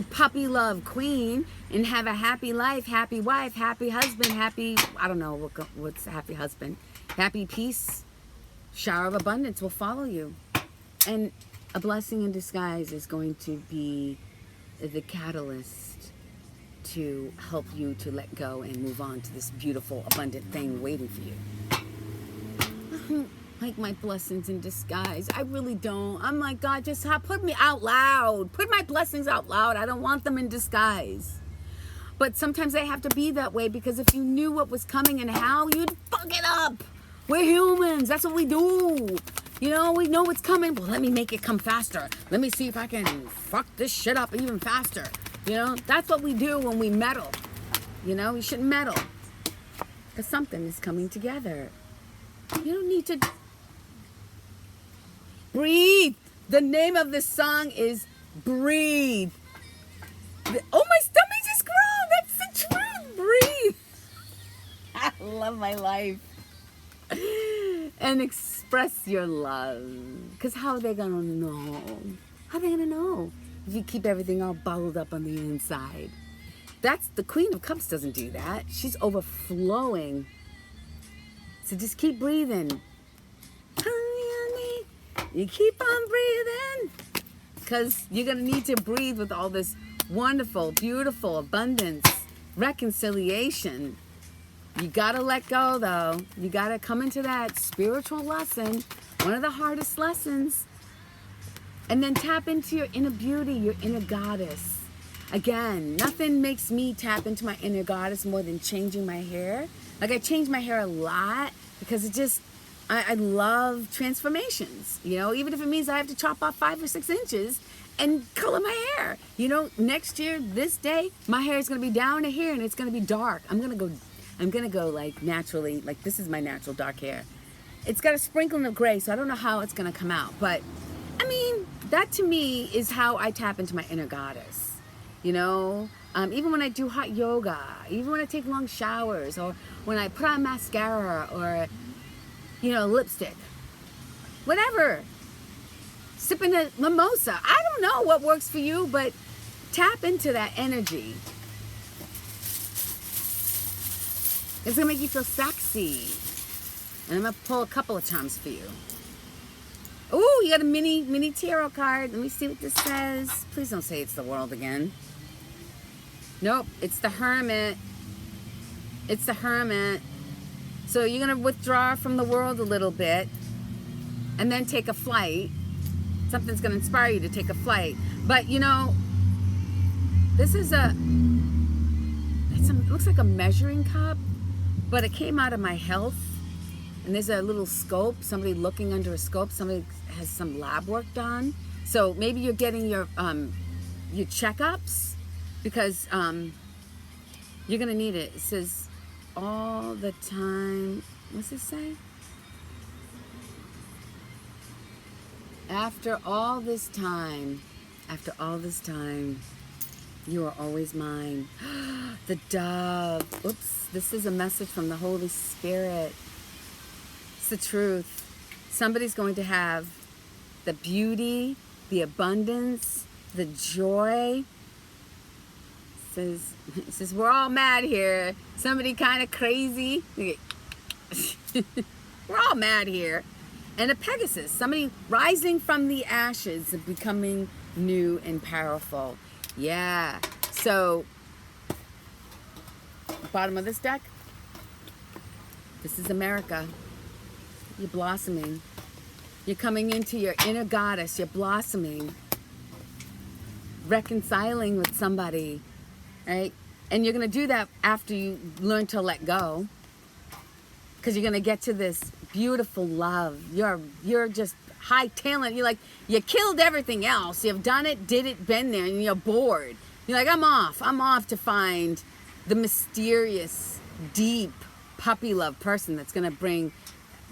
puppy love queen, and have a happy life, happy wife, happy husband, happy, I don't know what's happy husband, happy peace, shower of abundance will follow you. And a blessing in disguise is going to be the catalyst to help you to let go and move on to this beautiful, abundant thing waiting for you. I don't like my blessings in disguise. I really don't. I'm like, God, just put me out loud. Put my blessings out loud. I don't want them in disguise. But sometimes they have to be that way, because if you knew what was coming and how, you'd fuck it up. We're humans. That's what we do. You know, we know what's coming. Well, let me make it come faster. Let me see if I can fuck this shit up even faster. You know, that's what we do when we meddle. You know, we shouldn't meddle. Because something is coming together. You don't need to breathe. The name of this song is Breathe. Oh, my stomach just growled. That's the truth. Breathe. I love my life. And express your love. Because how are they going to know? How are they going to know if you keep everything all bottled up on the inside? That's the Queen of Cups doesn't do that. She's overflowing. So just keep breathing. Honey, you keep on breathing. Because you're going to need to breathe with all this wonderful, beautiful abundance, reconciliation. You got to let go, though. You got to come into that spiritual lesson, one of the hardest lessons, and then tap into your inner beauty, your inner goddess. Again, nothing makes me tap into my inner goddess more than changing my hair. Like, I change my hair a lot because it just, I love transformations. You know, even if it means I have to chop off 5 or 6 inches and color my hair. You know, next year, this day, my hair is going to be down to here and it's going to be dark. I'm going to go like naturally, like this is my natural dark hair. It's got a sprinkling of gray, so I don't know how it's going to come out. But, I mean, that to me is how I tap into my inner goddess. You know, even when I do hot yoga, even when I take long showers, or when I put on mascara, or, you know, lipstick, whatever, sipping a mimosa. I don't know what works for you, but tap into that energy. It's going to make you feel sexy. And I'm going to pull a couple of charms for you. Ooh, you got a mini tarot card. Let me see what this says. Please don't say it's the World again. Nope, it's the Hermit. It's the Hermit. So you're going to withdraw from the world a little bit and then take a flight. Something's going to inspire you to take a flight. But, you know, this is it looks like a measuring cup, but it came out of my health. And there's a little scope, somebody looking under a scope, somebody has some lab work done. So maybe you're getting your checkups, because you're going to need it. It says all the time. What's it say? After all this time, you are always mine. The dove. Oops, this is a message from the Holy Spirit. It's the truth. Somebody's going to have the beauty, the abundance, the joy. It says we're all mad here. Somebody kind of crazy. We're all mad here. And a Pegasus, somebody rising from the ashes and becoming new and powerful. Yeah. So, bottom of this deck, this is America. You're blossoming. You're coming into your inner goddess. You're blossoming. Reconciling with somebody. Right? And you're going to do that after you learn to let go. Because you're going to get to this beautiful love. You're just high talent. You're like, you killed everything else. You've done it, did it, been there, and you're bored. You're like, I'm off to find the mysterious, deep, puppy love person that's going to bring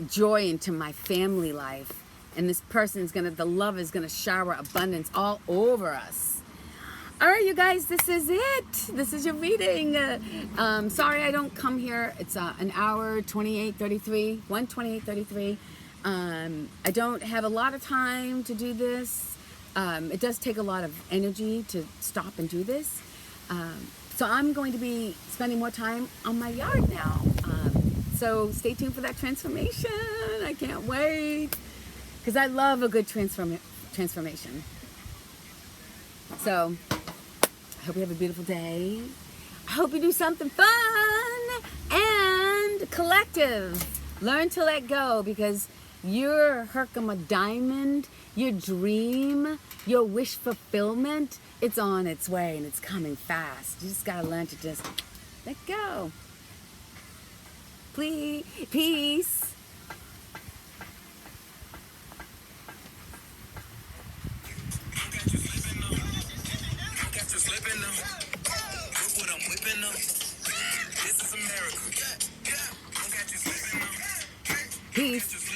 joy into my family life. And this person is the love is going to shower abundance all over us. All right, you guys, this is it. This is your reading. Sorry I don't come here. It's an hour, 28:33, 1:28:33. I don't have a lot of time to do this. It does take a lot of energy to stop and do this. So I'm going to be spending more time on my yard now. So stay tuned for that transformation. I can't wait. Because I love a good transformation. So I hope you have a beautiful day. I hope you do something fun and collective. Learn to let go, because your Herkimer diamond, your dream, your wish fulfillment, it's on its way and it's coming fast. You just got to learn to just let go. Please, peace. Peace.